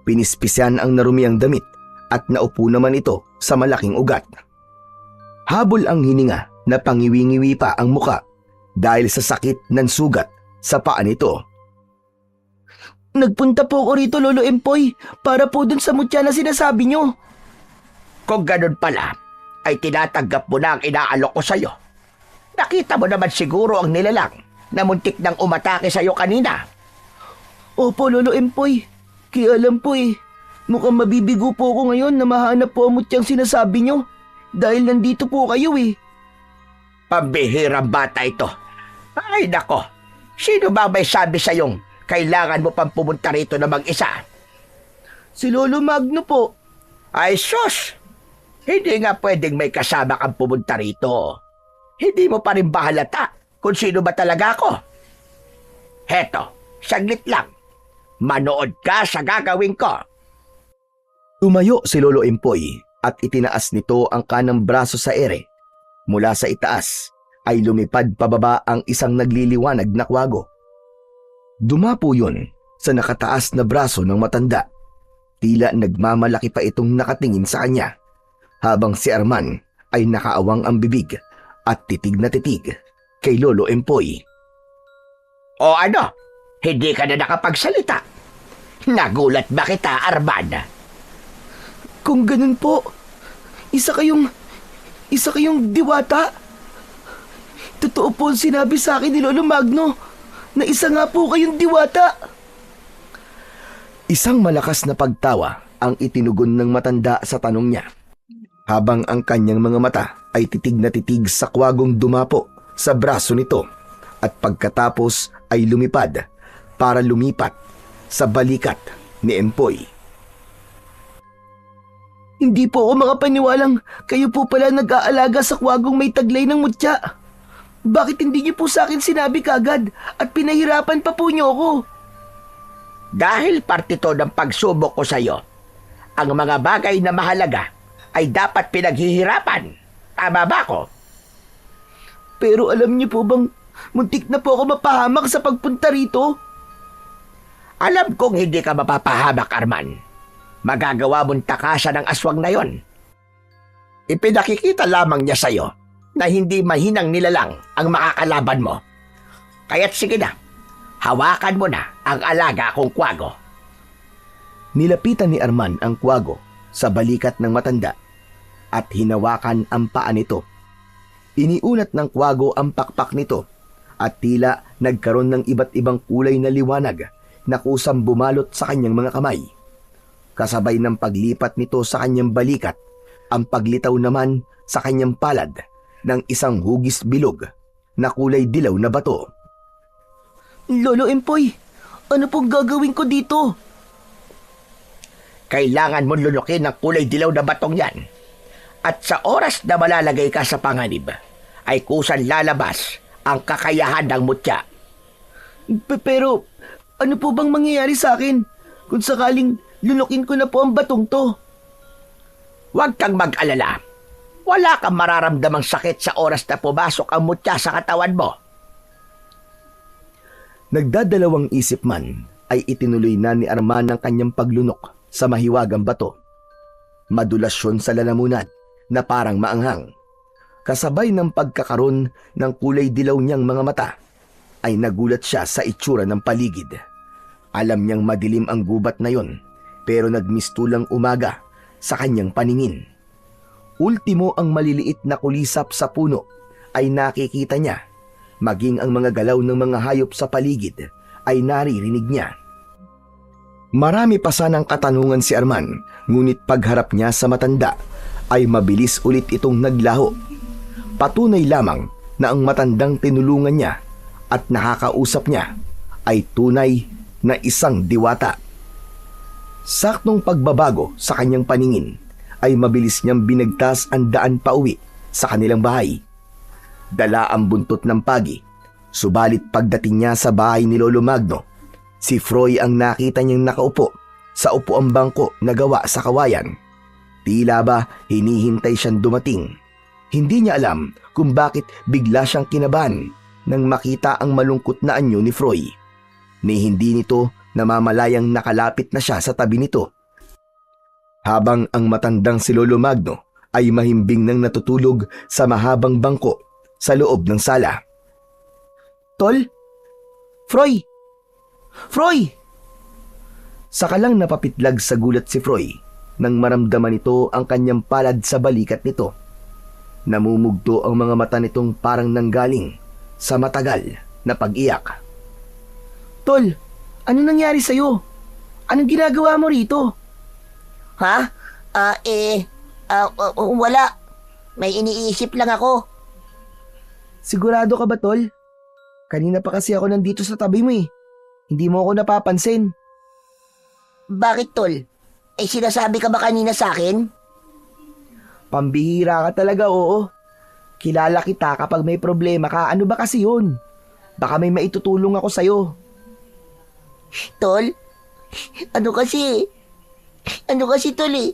pinispisyan ang narumiang damit at naupo naman ito sa malaking ugat. Habol ang hininga na pangiwi-ngiwi pa ang muka dahil sa sakit ng sugat sa paa nito. Nagpunta po ako rito, Lolo Empoy, para po dun sa mutya na sinasabi niyo. Kung ganun pala, ay tinatanggap mo na ang inaalok ko sa'yo. Nakita mo naman siguro ang nilalang na muntik nang umatake sa'yo kanina. Opo, Lolo Empoy. Kaya alam po mukhang mabibigo po ako ngayon na mahanap po ang mutyang sinasabi niyo dahil nandito po kayo Pambihirang bata ito. Ay nako, sino ba may sabi sa'yong kailangan mo pang pumunta rito na mag-isa? Si Lolo Magno po. Ay sus! Hindi nga pwedeng may kasama kang pumunta rito. Hindi mo pa rin ba halata kung sino ba talaga ako? Heto, saglit lang. Manood ka sa gagawin ko. Tumayo si Lolo Empoy at itinaas nito ang kanang braso sa ere. Mula sa itaas ay lumipad pababa ang isang nagliliwanag na kwago. Dumapo yun sa nakataas na braso ng matanda. Tila nagmamalaki pa itong nakatingin sa kanya, habang si Arman ay nakaawang ang bibig at titig na titig kay Lolo Empoy. O ano? Hindi ka na nakapagsalita? Nagulat ba kita, Arman? Kung ganun po, isa kayong diwata. Totoo po ang sinabi sa akin ni Lolo Magno na isa nga po kayong diwata. Isang malakas na pagtawa ang itinugon ng matanda sa tanong niya, habang ang kanyang mga mata ay titig na titig sa kwagong dumapo sa braso nito at pagkatapos ay lumipad para lumipat sa balikat ni Empoy. Hindi po ako makapaniwalang kayo po pala nag-aalaga sa kwagong may taglay ng mutya. Bakit hindi niyo po sa akin sinabi kagad at pinahirapan pa po niyo ako? Dahil parte to ng pagsubok ko sa'yo, ang mga bagay na mahalaga ay dapat pinaghihirapan. Tama ba ko? Pero alam niyo po bang muntik na po ako mapahamak sa pagpunta rito? Alam kong hindi ka mapapahamak, Arman. Magagawa mong takasan ng aswang na yon. Ipinakikita lamang niya sa'yo na hindi mahinang nilalang ang makakalaban mo. Kaya't sige na, hawakan mo na ang alaga kong kwago. Nilapitan ni Arman ang kwago sa balikat ng matanda at hinawakan ang paa nito. Iniunat ng kwago ang pakpak nito at tila nagkaroon ng iba't ibang kulay na liwanag na kusang bumalot sa kanyang mga kamay. Kasabay ng paglipat nito sa kanyang balikat, ang paglitaw naman sa kanyang palad ng isang hugis bilog na kulay dilaw na bato. Lolo Empoy, ano pong gagawin ko dito? Kailangan mo lulukin ng kulay dilaw na batong yan At sa oras na malalagay ka sa panganib, ay kusan lalabas ang kakayahan ng mutya. Pero ano po bang mangyayari sa akin kung sakaling lunukin ko na po ang batong to? Huwag kang mag-alala. Wala kang mararamdamang sakit sa oras na pumasok ang mutya sa katawan mo. Nagdadalawang isip man ay itinuloy na ni Arman ang kanyang paglunok sa mahiwagang bato. Madulas yun sa lalamunan na parang maanghang. Kasabay ng pagkakaroon ng kulay dilaw niyang mga mata, ay nagulat siya sa itsura ng paligid. Alam niyang madilim ang gubat na yon, pero nagmistulang umaga sa kanyang paningin. Ultimo ang maliliit na kulisap sa puno ay nakikita niya, maging ang mga galaw ng mga hayop sa paligid ay naririnig niya. Marami pa sanang katanungan si Arman, ngunit pagharap niya sa matanda ay mabilis ulit itong naglaho. Patunay lamang na ang matandang tinulungan niya at nakakausap niya ay tunay na isang diwata. Saktong pagbabago sa kanyang paningin ay mabilis niyang binagtas ang daan pauwi sa kanilang bahay. Dala ang buntot ng pagi, subalit pagdating niya sa bahay ni Lolo Magno, si Froy ang nakita niyang nakaupo sa upuang bangko na gawa sa kawayan. Tila ba hinihintay siyang dumating. Hindi niya alam kung bakit bigla siyang kinabahan nang makita ang malungkot na anyo ni Froy. Ni hindi nito namamalayang nakalapit na siya sa tabi nito. Habang ang matandang si Lolo Magno ay mahimbing nang natutulog sa mahabang bangko sa loob ng sala. Tol? Froy! Froy! Saka lang napapitlag sa gulat si Froy nang maramdaman nito ang kanyang palad sa balikat nito. Namumugto ang mga mata nitong parang nanggaling sa matagal na pag-iyak. Tol, ano nangyari sa'yo? Anong ginagawa mo rito? Ha? Wala. May iniisip lang ako. Sigurado ka ba, Tol? Kanina pa kasi ako nandito sa tabi mo eh. Hindi mo ako napapansin. Bakit, Tol? Sinasabi ka ba kanina sa akin? Pambihira ka talaga, oo. Kilala kita kapag may problema ka. Ano ba kasi yun? Baka may maitutulong ako sa'yo. Tol? Ano kasi, Tol eh?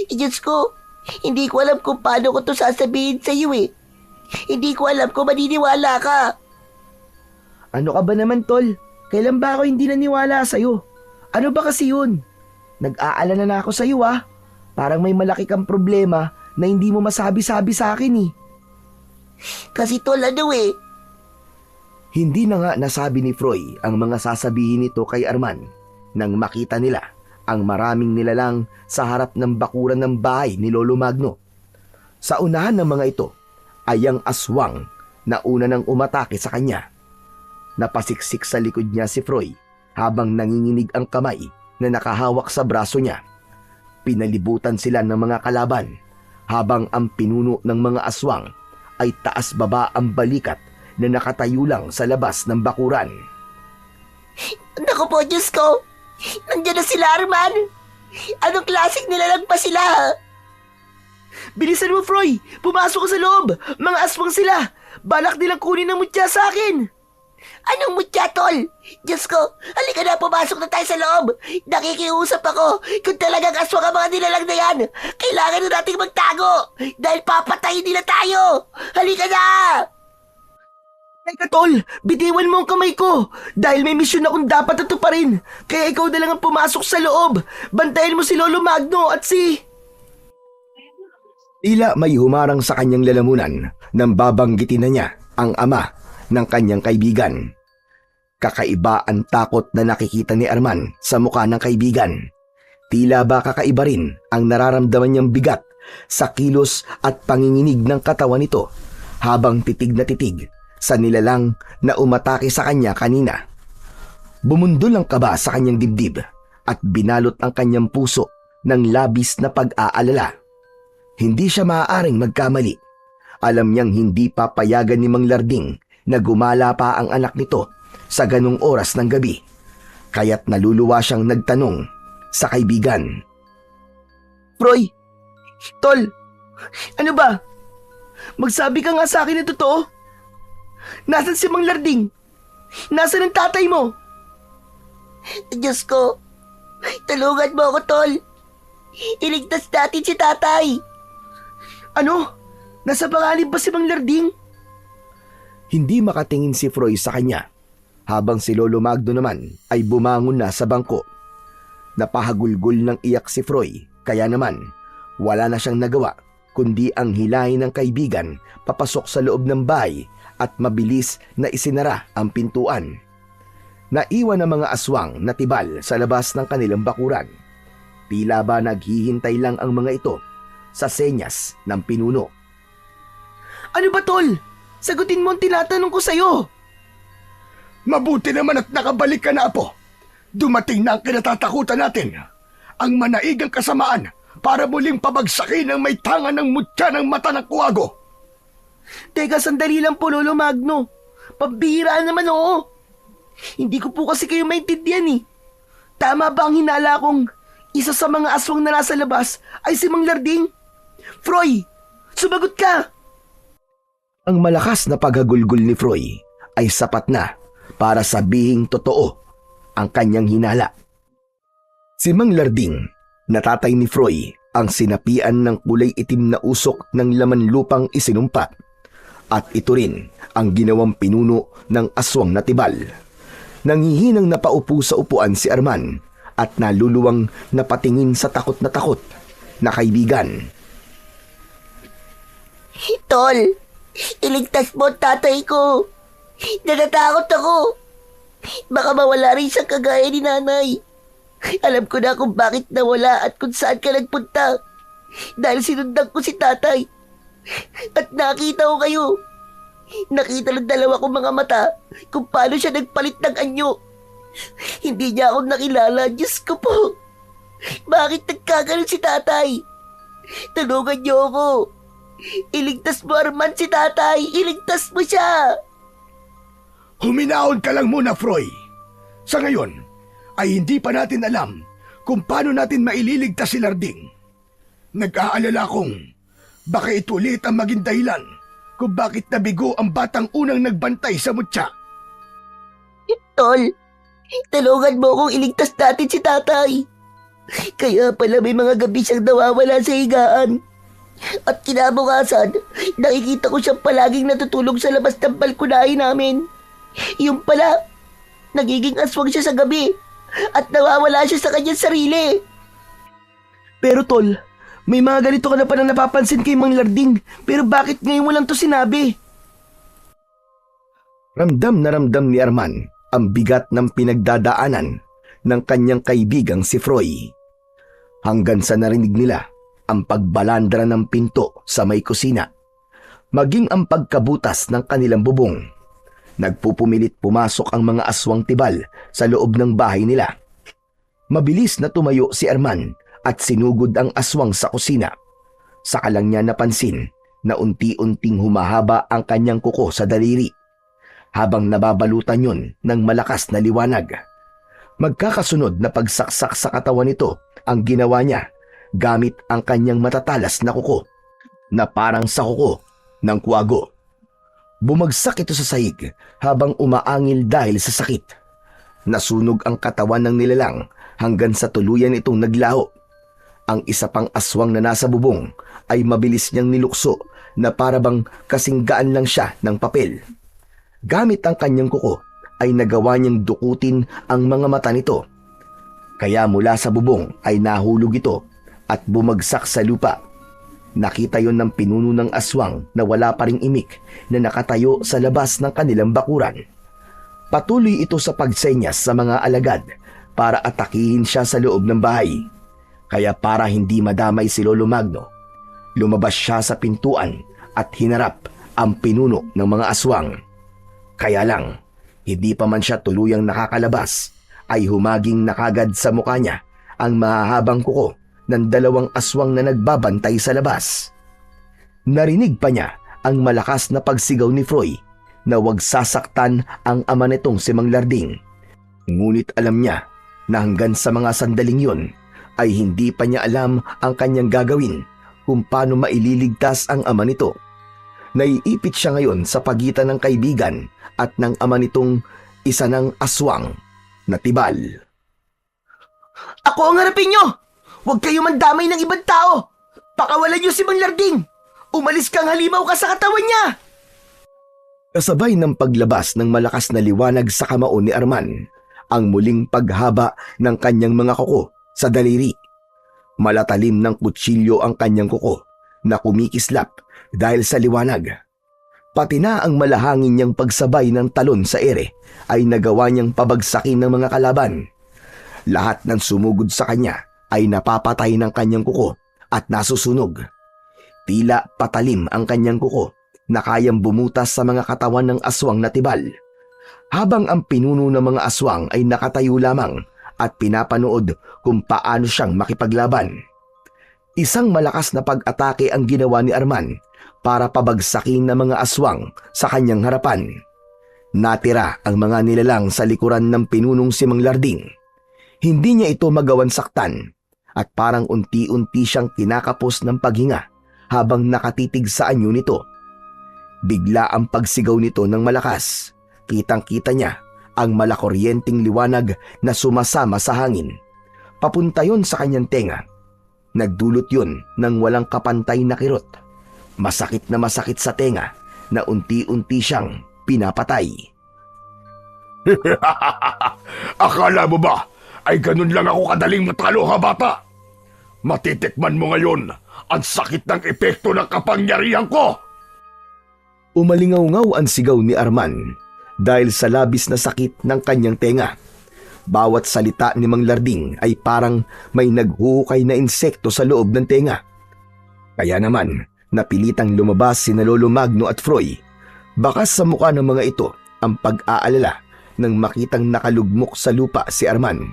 Diyos ko, hindi ko alam kung paano ko to sasabihin sa'yo eh. Hindi ko alam kung maniniwala ka. Ano ka ba naman, Tol? Kailan ba ako hindi naniwala sa'yo? Ano ba kasi yun? Nag-aalala na ako sa'yo ah. Parang may malaki kang problema na hindi mo masabi-sabi sa akin eh. Kasi Tol, ano eh? Hindi na nga nasabi ni Froy ang mga sasabihin nito kay Arman nang makita nila ang maraming nilalang sa harap ng bakuran ng bahay ni Lolo Magno. Sa unahan ng mga ito ay ang aswang na una nang umatake sa kanya. Napasiksik sa likod niya si Froy habang nanginginig ang kamay na nakahawak sa braso niya. Pinalibutan sila ng mga kalaban habang ang pinuno ng mga aswang ay taas-baba ang balikat na nakatayo lang sa labas ng bakuran. Naku po, Diyos ko! Nandiyan na sila, Arman! Anong klaseng nilalang pa sila? Bilisan mo, Froy! Pumasok ka sa loob! Mga aswang sila! Balak nilang kunin ang mutya sa akin! Anong mutya, Tol? Diyos ko, halika na, pumasok na tayo sa loob. Nakikiusap ako. Kung talagang aswang ang mga nilalang na yan, kailangan na nating magtago. Dahil papatayin nila tayo. Halika na! Teka, Tol! Bitiwan mo ang kamay ko! Dahil may misyon akong dapat atuparin. Kaya ikaw na lang ang pumasok sa loob. Bantayan mo si Lolo Magno at si... Tila may humarang sa kanyang lalamunan nang babanggitin na niya ang ama ng kanyang kaibigan. Kakaiba ang takot na nakikita ni Arman sa mukha ng kaibigan. Tila ba kakaiba rin ang nararamdaman niyang bigat sa kilos at panginginig ng katawan nito habang titig na titig sa nilalang na umatake sa kanya kanina. Bumundol ang kaba sa kanyang dibdib at binalot ang kanyang puso ng labis na pag-aalala. Hindi siya maaaring magkamali. Alam niyang hindi papayagan ni Mang Larding na gumala pa ang anak nito sa ganung oras ng gabi. Kaya't naluluwa siyang nagtanong sa kaibigan. Froy! Tol! Ano ba? Magsabi ka nga sa akin ng totoo. Nasaan si Mang Larding? Nasaan ang tatay mo? Diyos ko, tulungan mo ako, tol. Iligtas natin si tatay. Ano? Nasa panganib ba si Mang Larding? Hindi makatingin si Froy sa kanya, habang si Lolo Magno naman ay bumangon na sa bangko. Napahagulgol ng iyak si Froy, kaya naman wala na siyang nagawa kundi ang hilahin ng kaibigan papasok sa loob ng bahay at mabilis na isinara ang pintuan. Naiwan ang mga aswang na tibal sa labas ng kanilang bakuran. Tila ba naghihintay lang ang mga ito sa senyas ng pinuno. Ano ba, tol? Sagutin mo ang tinatanong ko sa'yo. Mabuti naman at nakabalik ka na, Apo. Dumating na ang kinatatakutan natin. Ang manaigang kasamaan para muling pabagsakin ang may tangan ng mutya ng mata ng kuwago. Teka, sandali lang po, Lolo Magno. Pambihiraan naman, oo. Hindi ko po kasi kayo maintindihan eh. Tama ba ang hinala kong isa sa mga aswang na nasa labas ay si Mang Larding? Froy, sumagot ka! Ang malakas na paghagulgol ni Froy ay sapat na para sabihing totoo ang kanyang hinala. Si Mang Larding, natatay ni Froy, ang sinapian ng kulay itim na usok ng laman lupang isinumpa. At ito rin ang ginawang pinuno ng aswang na tibal. Nangihinang napaupo sa upuan si Arman at naluluwang napatingin sa takot na kaibigan. Tol, iligtas mo ang tatay ko. Natatakot ako. Baka mawala rin siyang kagaya ni nanay. Alam ko na kung bakit nawala at kung saan ka nagpunta. Dahil sinundan ko si tatay. At nakita ko kayo. Nakita ng dalawa kong mga mata kung paano siya nagpalit ng anyo. Hindi niya ako nakilala. Diyos ko po. Bakit nagkaganon si tatay? Tulungan niyo ako. Iligtas mo, Arman, si tatay. Iligtas mo siya. Huminaon ka lang muna, Froy. Sa ngayon, ay hindi pa natin alam kung paano natin maililigtas si Larding. Nag-aalala kong baka ito ulit ang maging dahilan kung bakit nabigo ang batang unang nagbantay sa mutya. Tol, tulungan mo akong iligtas natin si tatay. Kaya pala may mga gabi siyang nawawala sa higaan. At kinabukasan, nakikita ko siyang palaging natutulog sa labas ng balkonahe namin. Yung pala, nagiging aswang siya sa gabi at nawawala siya sa kanyang sarili. Pero tol, may mga ganito ka na pa na napapansin kay Mang Larding, pero bakit ngayon mo lang to sinabi? Ramdam na ramdam ni Arman ang bigat ng pinagdadaanan ng kanyang kaibigang si Froy. Hanggang sa narinig nila ang pagbalandra ng pinto sa may kusina, maging ang pagkabutas ng kanilang bubong. Nagpupumilit pumasok ang mga aswang tibal sa loob ng bahay nila. Mabilis na tumayo si Arman at sinugod ang aswang sa kusina. Saka lang niya napansin na unti-unting humahaba ang kanyang kuko sa daliri, habang nababalutan yun ng malakas na liwanag. Magkakasunod na pagsaksak sa katawan nito ang ginawa niya gamit ang kanyang matatalas na kuko na parang sa kuko ng kuwago. Bumagsak ito sa sahig habang umaangil dahil sa sakit. Nasunog ang katawan ng nilalang hanggang sa tuluyan itong naglaho. Ang isa pang aswang na nasa bubong ay mabilis niyang nilukso na parabang kasinggaan lang siya ng papel. Gamit ang kanyang kuko ay nagawa niyang dukutin ang mga mata nito. Kaya mula sa bubong ay nahulog ito at bumagsak sa lupa. Nakita yon ng pinuno ng aswang na wala pa ring imik na nakatayo sa labas ng kanilang bakuran. Patuloy ito sa pagsenyas sa mga alagad para atakihin siya sa loob ng bahay. Kaya para hindi madamay si Lolo Magno, lumabas siya sa pintuan at hinarap ang pinuno ng mga aswang. Kaya lang, hindi pa man siya tuluyang nakakalabas, ay humaging nakagad sa mukha niya ang mahahabang kuko ng dalawang aswang na nagbabantay sa labas. Narinig pa niya ang malakas na pagsigaw ni Froy na huwag sasaktan ang ama nitong si Mang Larding. Ngunit alam niya na hanggang sa mga sandaling yun ay hindi pa niya alam ang kanyang gagawin kung paano maililigtas ang ama nito. Naiipit siya ngayon sa pagitan ng kaibigan at ng ama nitong isa ng aswang na tibal. Ako ang harapin nyo! Huwag kayo mandamay ng ibang tao! Pakawalan nyo si Mang Larding! Umalis kang halimaw ka sa katawan niya! Kasabay ng paglabas ng malakas na liwanag sa kamao ni Arman, ang muling paghaba ng kanyang mga kuko sa daliri. Malatalim ng kutsilyo ang kanyang kuko na kumikislap dahil sa liwanag. Pati na ang malahangin niyang pagsabay ng talon sa ere ay nagawa niyang pabagsakin ng mga kalaban. Lahat ng sumugod sa kanya ay napapatay ng kanyang kuko at nasusunog. Tila patalim ang kanyang kuko na kayang bumutas sa mga katawan ng aswang na tibal. Habang ang pinuno ng mga aswang ay nakatayo lamang at pinapanood kung paano siyang makipaglaban. Isang malakas na pag-atake ang ginawa ni Arman para pabagsakin ng mga aswang sa kanyang harapan. Natira ang mga nilalang sa likuran ng pinunong si Mang Larding. Hindi niya ito magawan saktan at parang unti-unti siyang kinakapos ng paghinga habang nakatitig sa anyo nito. Bigla ang pagsigaw nito ng malakas. Kitang-kita niya ang malakuryenteng liwanag na sumasama sa hangin. Papunta yon sa kanyang tenga. Nagdulot yun ng walang kapantay na kirot. Masakit na masakit sa tenga na unti-unti siyang pinapatay. Akala mo ba ay ganun lang ako kadaling matalo, ha bata? Matitikman mo ngayon ang sakit ng epekto ng kapangyarihan ko! Umalingaw-ngaw ang sigaw ni Arman dahil sa labis na sakit ng kanyang tenga. Bawat salita ni Mang Larding ay parang may naghuhukay na insekto sa loob ng tenga. Kaya naman, napilitang lumabas sina Lolo Magno at Froy. Bakas sa mukha ng mga ito ang pag-aalala nang makitang nakalugmok sa lupa si Arman,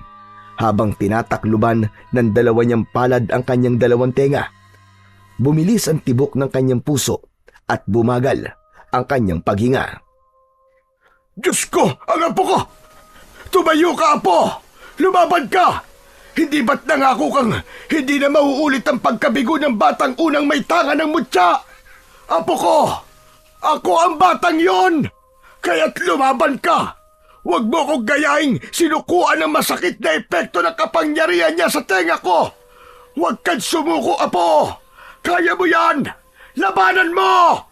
habang tinatakluban ng dalawa niyang palad ang kanyang dalawang tenga. Bumilis ang tibok ng kanyang puso at bumagal ang kanyang paghinga. Diyos ko! Ang apo ko! Tumayo ka, apo! Lumaban ka! Hindi ba't nangako kang hindi na mauulit ang pagkabigo ng batang unang may tanga ng mutya? Apo ko! Ako ang batang yon! Kaya't lumaban ka! Huwag mo kong gayaing sinukuan ng masakit na epekto ng kapangyarihan niya sa tenga ko! Huwag kang sumuko, apo! Kaya mo yan! Labanan mo!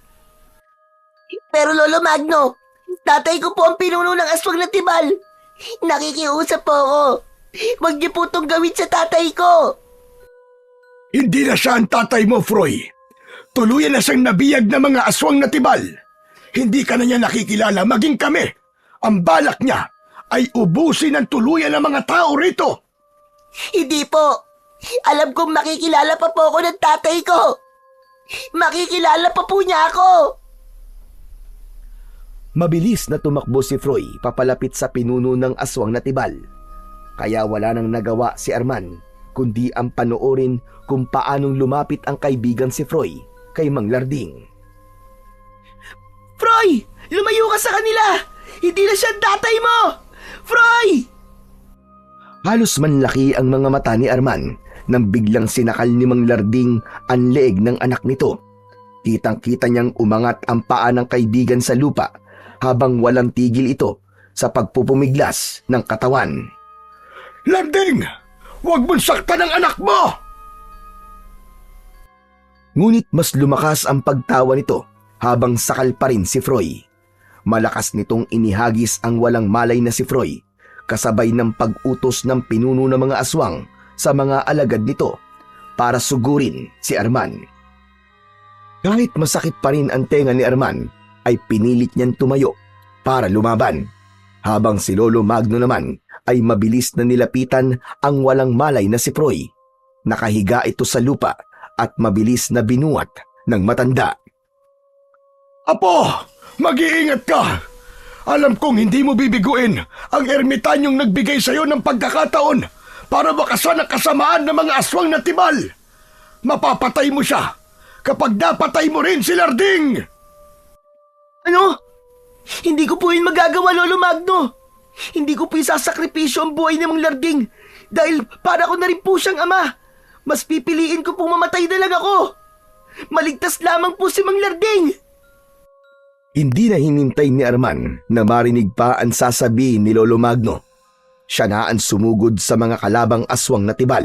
Pero Lolo Magno, tatay ko po ang pinuno ng aswang na tibal. Nakikiusap po ako. Huwag niyo po itong gawin sa tatay ko. Hindi na siya ang tatay mo, Froy. Tuluyan na siyang nabiyag ng mga aswang na tibal. Hindi ka na niya nakikilala, maging kami. Ang balak niya ay ubusin ang tuluyan ng mga tao rito. Hindi po. Alam kong makikilala pa po ako ng tatay ko. Makikilala pa po niya ako. Mabilis na tumakbo si Froy papalapit sa pinuno ng aswang na tibal. Kaya wala nang nagawa si Arman kundi ang panoorin kung paanong lumapit ang kaibigan si Froy kay Mang Larding. Froy! Lumayo ka sa kanila! Hindi na siya tatay mo! Froy! Halos manlaki ang mga mata ni Arman nang biglang sinakal ni Mang Larding ang leeg ng anak nito. Kitang-kita niyang umangat ang paa ng kaibigan sa lupa habang walang tigil ito sa pagpupumiglas ng katawan. Larding! Huwag mong saktan ang anak mo! Ngunit mas lumakas ang pagtawa nito habang sakal pa rin si Froy. Malakas nitong inihagis ang walang malay na si Froy, kasabay ng pag-utos ng pinuno ng mga aswang sa mga alagad nito para sugurin si Arman. Kahit masakit pa rin ang tenga ni Arman, ay pinilit niyang tumayo para lumaban, habang si Lolo Magno naman ay mabilis na nilapitan ang walang malay na si Froy. Nakahiga ito sa lupa at mabilis na binuhat ng matanda. Apo! Mag-iingat ka! Alam kong hindi mo bibiguin ang ermitanyong nagbigay sa'yo ng pagkakataon para wakasan ang kasamaan ng mga aswang na tibal. Mapapatay mo siya kapag napatay mo rin si Larding! Ano? Hindi ko po yun magagawa, Lolo Magno. Hindi ko po isasakripisyo ang buhay ni Mang Larding dahil para ko na rin po siyang ama. Mas pipiliin ko pong mamatay na lang ako. Maligtas lamang po si Mang Larding! Hindi na hinintay ni Arman na marinig pa ang sasabihin ni Lolo Magno. Siya na ang sumugod sa mga kalabang aswang na tibal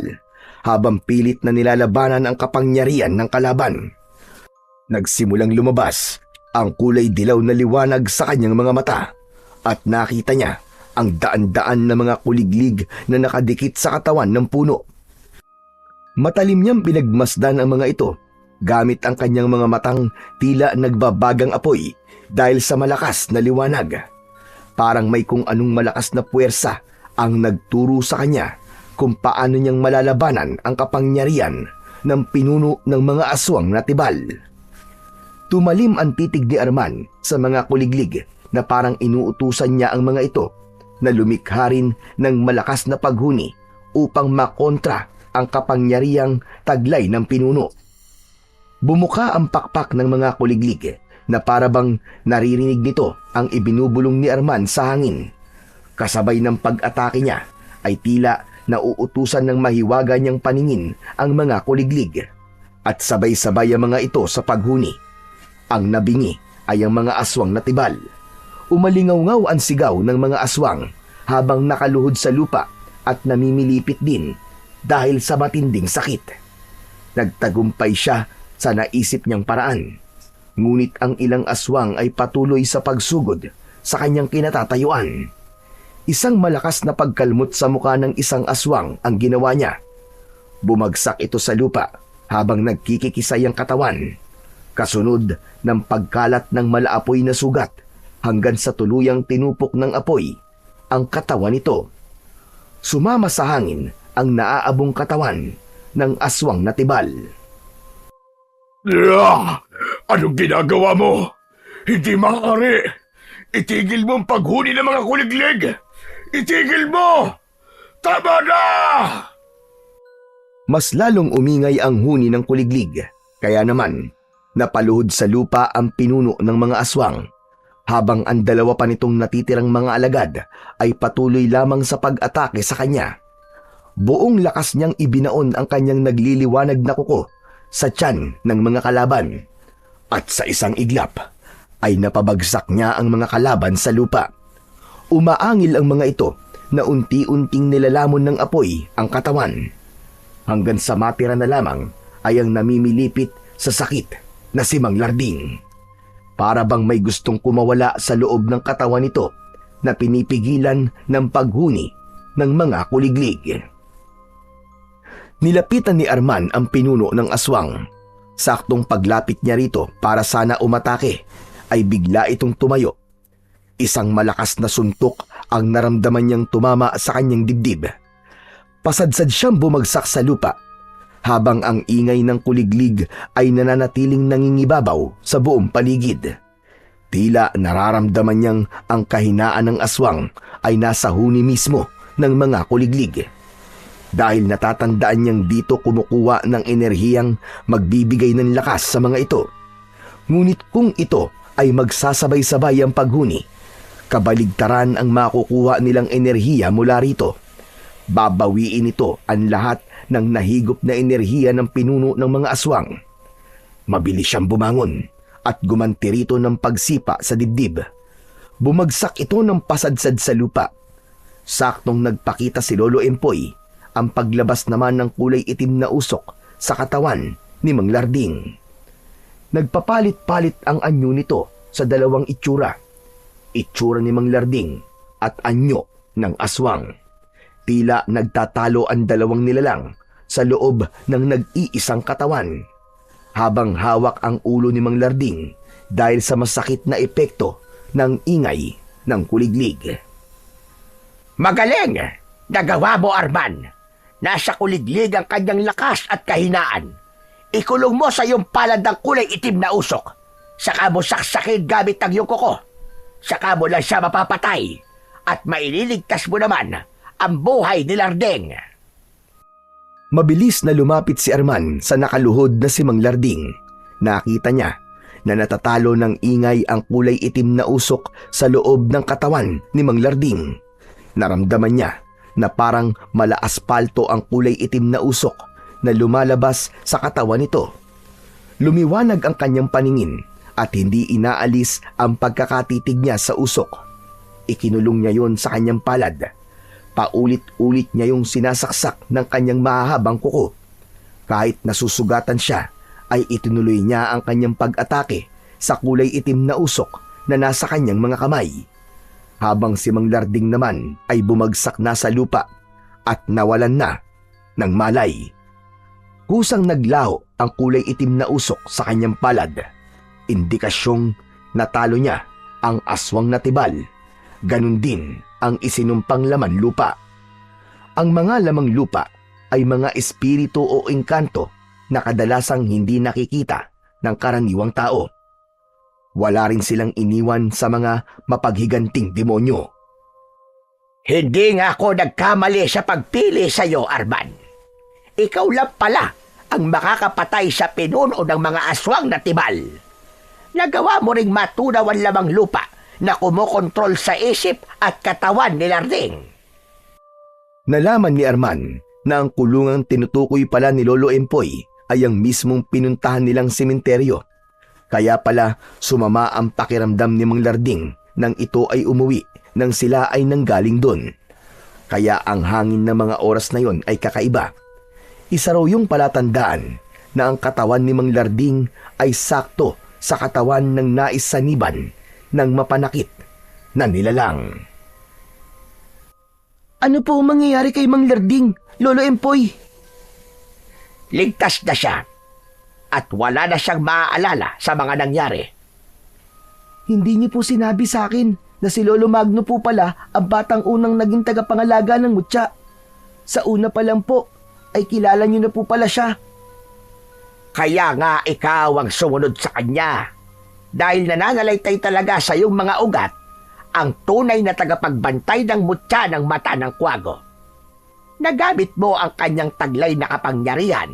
habang pilit na nilalabanan ang kapangyarihan ng kalaban. Nagsimulang lumabas ang kulay dilaw na liwanag sa kanyang mga mata at nakita niya ang daan-daan na mga kuliglig na nakadikit sa katawan ng puno. Matalim niyang pinagmasdan ang mga ito gamit ang kanyang mga matang tila nagbabagang apoy dahil sa malakas na liwanag. Parang may kung anong malakas na puwersa ang nagturo sa kanya kung paano niyang malalabanan ang kapangyarihan ng pinuno ng mga aswang na tibal. Tumalim ang titig ni Arman sa mga kuliglig na parang inuutusan niya ang mga ito na lumikha rin ng malakas na paghuni upang makontra ang kapangyarihang taglay ng pinuno. Bumuka ang pakpak ng mga kuliglig na parabang naririnig nito ang ibinubulong ni Arman sa hangin. Kasabay ng pag-atake niya ay tila nauutusan ng mahiwaga niyang paningin ang mga kuliglig at sabay-sabay ang mga ito sa paghuni. Ang nabingi ay ang mga aswang na tibal. Umalingaw-ngaw ang sigaw ng mga aswang habang nakaluhod sa lupa at namimilipit din dahil sa matinding sakit. Nagtagumpay siya sa naisip niyang paraan. Ngunit ang ilang aswang ay patuloy sa pagsugod sa kanyang kinatatayuan. Isang malakas na pagkalmot sa mukha ng isang aswang ang ginawa niya. Bumagsak ito sa lupa habang nagkikikisay ang katawan. Kasunod ng pagkalat ng malaapoy na sugat hanggang sa tuluyang tinupok ng apoy ang katawan nito. Sumama sa hangin ang naaabong katawan ng aswang na tibal. Anong ginagawa mo? Hindi maaari! Itigil mo ang paghuni ng mga kuliglig! Itigil mo! Tama na! Mas lalong umingay ang huni ng kuliglig, kaya naman napaluhod sa lupa ang pinuno ng mga aswang, habang ang dalawa pa nitong natitirang mga alagad ay patuloy lamang sa pag-atake sa kanya. Buong lakas niyang ibinaon ang kanyang nagliliwanag na kuko sa tiyan ng mga kalaban, at sa isang iglap ay napabagsak niya ang mga kalaban sa lupa. Umaangil ang mga ito na unti-unting nilalamon ng apoy ang katawan, hanggang sa matira na lamang ay ang namimilipit sa sakit na si Mang Larding. Para bang may gustong kumawala sa loob ng katawan nito na pinipigilan ng paghuni ng mga kuliglig. Nilapitan ni Arman ang pinuno ng aswang. Saktong paglapit niya rito para sana umatake ay bigla itong tumayo. Isang malakas na suntok ang naramdaman niyang tumama sa kanyang dibdib. Pasadsad siyang bumagsak sa lupa habang ang ingay ng kuliglig ay nananatiling nangingibabaw sa buong paligid. Tila nararamdaman niyang ang kahinaan ng aswang ay nasa huni mismo ng mga kuliglig. Dahil natatandaan niyang dito kumukuha ng enerhiyang magbibigay ng lakas sa mga ito. Ngunit kung ito ay magsasabay-sabay ang paghuni, kabaligtaran ang makukuha nilang enerhiya mula rito. Babawiin ito ang lahat ng nahigop na enerhiya ng pinuno ng mga aswang. Mabilis siyang bumangon at gumanti rito ng pagsipa sa dibdib. Bumagsak ito ng pasadsad sa lupa. Saktong nagpakita si Lolo Empoy ang paglabas naman ng kulay itim na usok sa katawan ni Mang Larding. Nagpapalit-palit ang anyo nito sa dalawang itsura. Itsura ni Mang Larding at anyo ng aswang. Tila nagtatalo ang dalawang nilalang sa loob ng nag-iisang katawan, habang hawak ang ulo ni Mang Larding dahil sa masakit na epekto ng ingay ng kuliglig. Magaling! Nagawa mo, Arman! Nasa kuliglig ang kanyang lakas at kahinaan. Ikulong mo sa iyong palad ng kulay itim na usok. Saka mo saksakin gamit ang iyong kuko. Saka mo lang siya mapapatay. At maililigtas mo naman ang buhay ni Larding. Mabilis na lumapit si Arman sa nakaluhod na si Mang Larding. Nakita niya na natatalo ng ingay ang kulay itim na usok sa loob ng katawan ni Mang Larding. Naramdaman niya na parang mala-aspalto ang kulay itim na usok na lumalabas sa katawan nito. Lumiwanag ang kanyang paningin at hindi inaalis ang pagkakatitig niya sa usok. Ikinulong niya yon sa kanyang palad. Paulit-ulit niya yung sinasaksak ng kanyang mahahabang kuko. Kahit nasusugatan siya, ay itinuloy niya ang kanyang pag-atake sa kulay itim na usok na nasa kanyang mga kamay. Habang si Mang Larding naman ay bumagsak na sa lupa at nawalan na ng malay. Kusang naglaho ang kulay itim na usok sa kanyang palad. Indikasyong natalo niya ang aswang na tibal. Ganun din ang isinumpang laman lupa. Ang mga lamang lupa ay mga espiritu o engkanto na kadalasang hindi nakikita ng karaniwang tao. Wala rin silang iniwan sa mga mapaghiganting demonyo. Hindi nga ako nagkamali sa pagpili sa iyo, Arman. Ikaw lang pala ang makakapatay sa pinuno ng mga aswang na tibal. Nagawa mo ring matunaw ang lamang lupa na kumokontrol sa isip at katawan ni Larding. Nalaman ni Arman na ang kulungang tinutukoy pala ni Lolo Empoy ay ang mismong pinuntahan nilang sementeryo. Kaya pala sumama ang pakiramdam ni Mang Larding nang ito ay umuwi nang sila ay nanggaling doon. Kaya ang hangin ng mga oras na yon ay kakaiba. Isa raw yung palatandaan na ang katawan ni Mang Larding ay sakto sa katawan ng nais saniban ng mapanakit na nilalang. Ano po ang mangyayari kay Mang Larding, Lolo Empoy? Ligtas na siya at wala na siyang maaalala sa mga nangyari. Hindi niyo po sinabi sa akin na si Lolo Magno po pala ang batang unang naging tagapangalaga ng mutya. Sa una pa lang po, ay kilala niyo na po pala siya. Kaya nga ikaw ang sumunod sa kanya. Dahil nananalaytay talaga sa iyong mga ugat ang tunay na tagapagbantay ng mutya ng mata ng kwago. Nagamit mo ang kanyang taglay na kapangyarihan,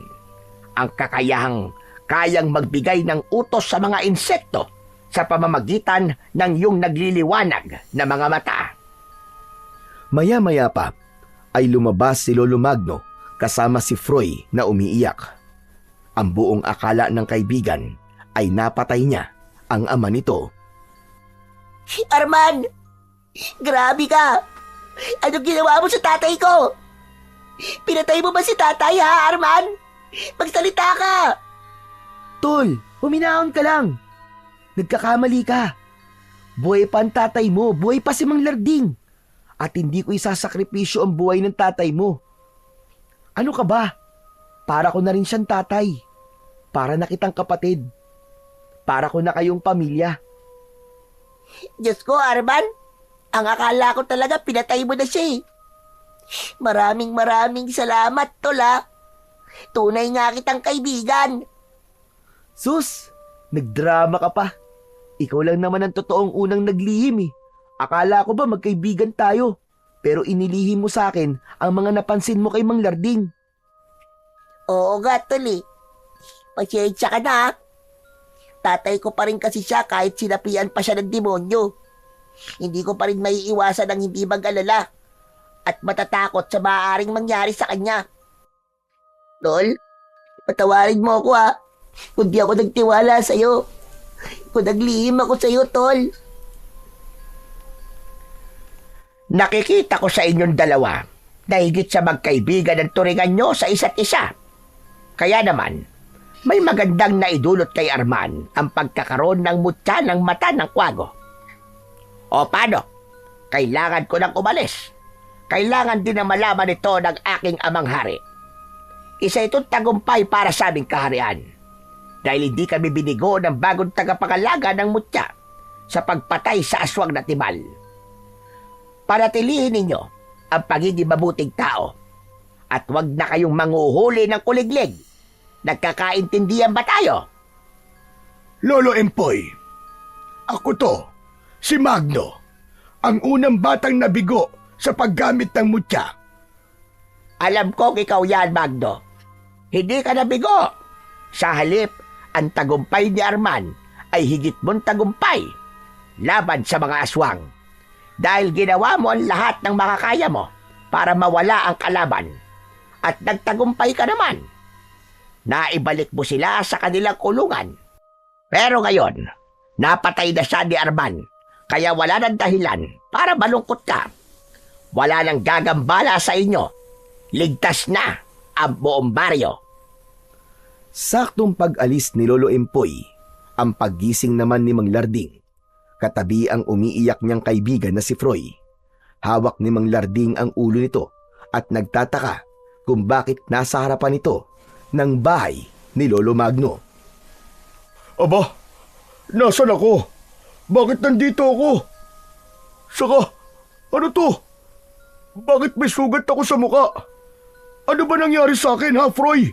ang kakayahang kayang magbigay ng utos sa mga insekto sa pamamagitan ng iyong nagliliwanag na mga mata. Maya-maya pa ay lumabas si Lolo Magno kasama si Froy na umiiyak. Ang buong akala ng kaibigan ay napatay niya ang ama nito. Arman! Grabe ka! Anong ginawa mo sa tatay ko? Pinatay mo ba si tatay, ha, Arman? Magsalita ka! Tol, huminahon ka lang. Nagkakamali ka. Buhay pa ang tatay mo, buhay pa si Mang Larding. At hindi ko isasakripisyo ang buhay ng tatay mo. Ano ka ba? Para ko na rin siyang tatay. Para na kitang kapatid. Para ko na kayong pamilya. Diyos ko, Arman. Ang akala ko talaga pinatay mo na siya eh. Maraming salamat, tol, ha. Tunay nga kitang kaibigan. Sus, nagdrama ka pa. Ikaw lang naman ang totoong unang naglihim eh. Akala ko ba magkaibigan tayo? Pero inilihim mo sa akin ang mga napansin mo kay Mang Larding. Oo nga, tol eh. Pasensya ka na, ha. Tatay ko pa rin kasi siya kahit sinapian pa siya ng demonyo. Hindi ko pa rin maiiwasan ang hindi mag-alala at matatakot sa maaaring mangyari sa kanya. Tol, patawarin mo ako, ha. Kung di ako nagtiwala sa'yo. Kung naglihim ako sa'yo, tol. Nakikita ko sa inyong dalawa na higit sa magkaibigan ang turingan nyo sa isa't isa. Kaya naman, may magandang naidulot kay Arman ang pagkakaroon ng mutya ng mata ng kwago. O paano? Kailangan ko nang umalis. Kailangan din na malaman ito ng aking amang hari. Isa itong tagumpay para sa aming kaharian. Dahil hindi kami binigo ng bagong tagapangalaga ng mutya sa pagpatay sa aswang na tibal. Panatilihin ninyo ang pagiging mabuting tao at huwag na kayong manguhuli ng kuliglig. Nagkakaintindihan ba tayo? Lolo Empoy, ako to, si Magno, ang unang batang nabigo sa paggamit ng mutya. Alam kong ikaw yan, Magno. Hindi ka nabigo. Sa halip, ang tagumpay ni Arman ay higit mong tagumpay laban sa mga aswang. Dahil ginawa mo ang lahat ng makakaya mo para mawala ang kalaban. At nagtagumpay ka naman. naibalik mo sila sa kanilang kulungan. Pero ngayon, napatay na siya ni Arman, kaya wala nang dahilan para malungkot ka. Wala nang gagambala sa inyo. Ligtas na ang buong baryo. Saktong pag-alis ni Lolo Empoy, ang paggising naman ni Mang Larding. Katabi ang umiiyak niyang kaibigan na si Froy. Hawak ni Mang Larding ang ulo nito at nagtataka kung bakit nasa harapan ito ng bahay ni Lolo Magno. Aba, nasan ako? Bakit nandito ako? Saka, ano to? Bakit may sugat ako sa muka? Ano ba nangyari sa akin, ha, Froy?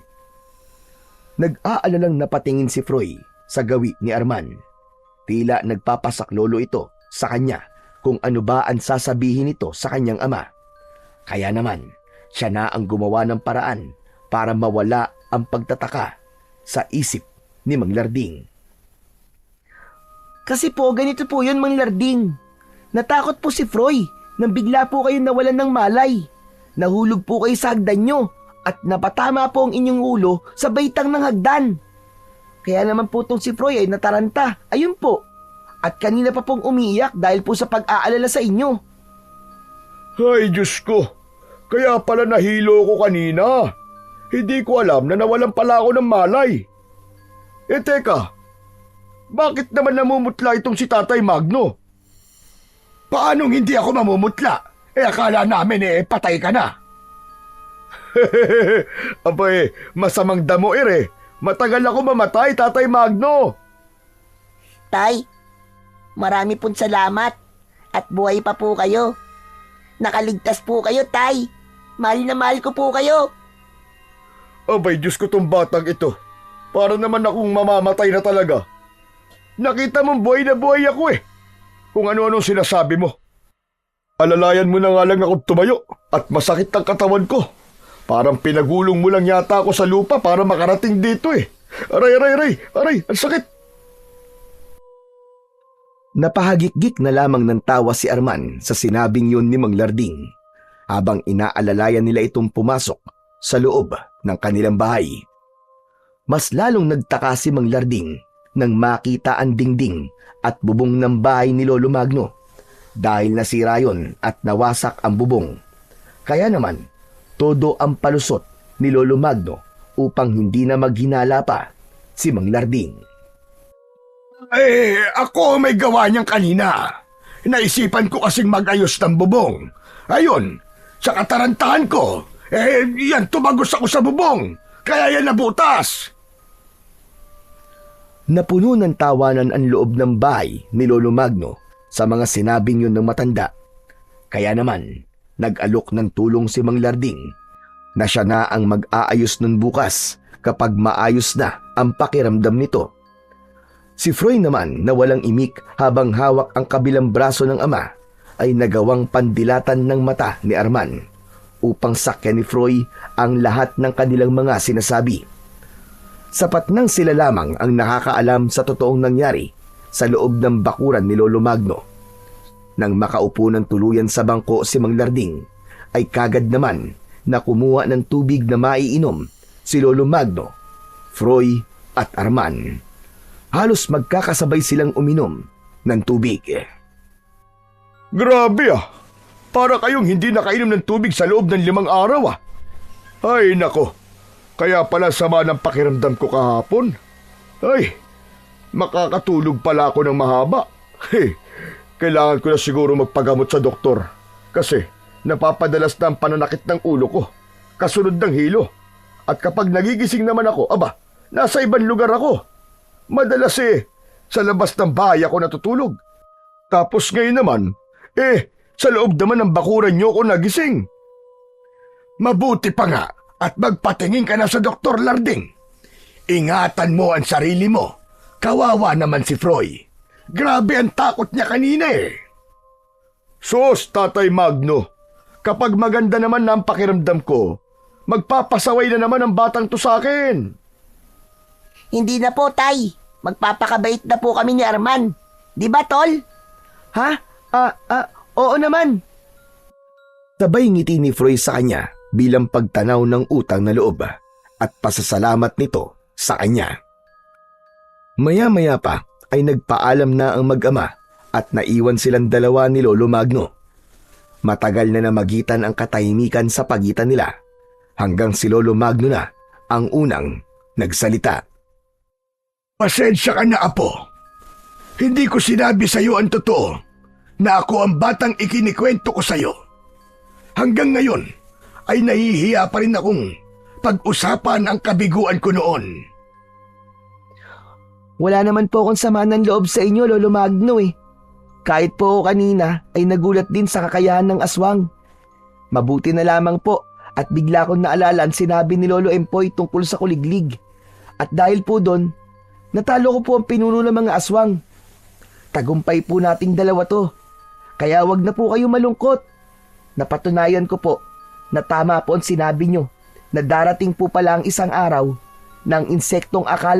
Nag-aalalang napatingin si Froy sa gawi ni Arman. Tila nagpapasaklolo ito sa kanya kung ano ba ang sasabihin nito sa kanyang ama. Kaya naman, siya na ang gumawa ng paraan para mawala ang pagtataka sa isip ni Mang Larding. Kasi po, ganito po yun, Mang Larding. Natakot po si Froy nang bigla po kayo nawalan ng malay. Nahulog po kayo sa hagdan nyo at napatama po ang inyong ulo sa baitang ng hagdan. Kaya naman po tong si Froy ay nataranta. Ayun po. At kanina pa pong umiiyak dahil po sa pag-aalala sa inyo. Ay, Diyos ko. Kaya pala nahilo ko kanina. Hindi ko alam na nawalan pala ako ng malay. Teka. Bakit naman namumutla itong si Tatay Magno? Paanong hindi ako mamumutla? Akala namin patay ka na. Abay, masamang damo Matagal ako mamatay, Tatay Magno. Tay, marami pong salamat at buhay pa po kayo. Nakaligtas po kayo, Tay. Mahal na mahal ko po kayo. Abay, Diyos ko tong batang ito. Para naman akong mamamatay na talaga. Nakita mong buhay na buhay ako Kung ano-ano sinasabi mo. Alalayan mo na nga lang ako tumayo at masakit ang katawan ko. Parang pinagulong mo lang yata ako sa lupa para makarating dito Aray, ang sakit. Napahagikgik na lamang ng tawa si Arman sa sinabing yun ni Mang Larding habang inaalalayan nila itong pumasok sa loob ng kanilang bahay. Mas lalong nagtaka si Mang Larding nang makita ang dingding at bubong ng bahay ni Lolo Magno dahil nasira yun at nawasak ang bubong. Kaya naman, todo ang palusot ni Lolo Magno upang hindi na maghinala pa si Mang Larding. Ako may gawa niyang kanina. Naisipan ko kasing mag-ayos ng bubong. Ayun, sa katarantahan ko, yan tumagos ako sa bubong. Kaya yan nabutas. Napuno ng tawanan ang loob ng bahay ni Lolo Magno sa mga sinabing yun ng matanda. Kaya naman, nag-alok ng tulong si Mang Larding na siya na ang mag-aayos nun bukas kapag maayos na ang pakiramdam nito. Si Froy naman na walang imik habang hawak ang kabilang braso ng ama ay nagawang pandilatan ng mata ni Arman upang sakyan ni Froy ang lahat ng kanilang mga sinasabi. Sapat nang sila lamang ang nakakaalam sa totoong nangyari sa loob ng bakuran ni Lolo Magno. Nang makaupo ng tuluyan sa bangko si Mang Larding, ay kagad naman na kumuha ng tubig na maiinom si Lolo Magno, Froy at Arman. Halos magkakasabay silang uminom ng tubig. Grabe Para kayong hindi nakainom ng tubig sa loob ng 5 araw Ay nako, kaya pala sama ng pakiramdam ko kahapon. Ay, makakatulog pala ako ng mahaba. Kailangan ko na siguro magpagamot sa doktor kasi napapadalas na ang pananakit ng ulo ko, kasunod ng hilo. At kapag nagigising naman ako, nasa ibang lugar ako. Madalas sa labas ng bahay ako natutulog. Tapos ngayon naman, sa loob naman ng bakuran niyo ako nagising. Mabuti pa nga at magpatingin ka na sa Dr. Larding. Ingatan mo ang sarili mo. Kawawa naman si Froy. Grabe ang takot niya kanina Sus, Tatay Magno. Kapag maganda naman na ang pakiramdam ko, magpapasaway na naman ang batang to sa akin. Hindi na po, Tay. Magpapakabait na po kami ni Arman. Di ba, Tol? Ha? Oo naman. Sabay ngiti ni Froy sa kanya bilang pagtanaw ng utang na loob at pasasalamat nito sa kanya. Maya-maya pa ay nagpaalam na ang mag-ama at naiwan silang dalawa ni Lolo Magno. Matagal na namagitan ang katahimikan sa pagitan nila hanggang si Lolo Magno na ang unang nagsalita. Pasensya ka na, Apo. Hindi ko sinabi sa iyo ang totoo na ako ang batang ikinikwento ko sa iyo. Hanggang ngayon ay nahihiya pa rin akong pag-usapan ang kabiguan ko noon. Wala naman po akong sama ng loob sa inyo, Lolo Magno eh. Kahit po ako kanina ay nagulat din sa kakayahan ng aswang. Mabuti na lamang po at bigla kong naalala ang sinabi ni Lolo Empoy tungkol sa kuliglig. At dahil po doon, natalo ko po ang pinuno ng mga aswang. Tagumpay po nating dalawa to. Kaya wag na po kayo malungkot. Napatunayan ko po na tama po ang sinabi nyo na darating po pala ang isang araw ng insektong akala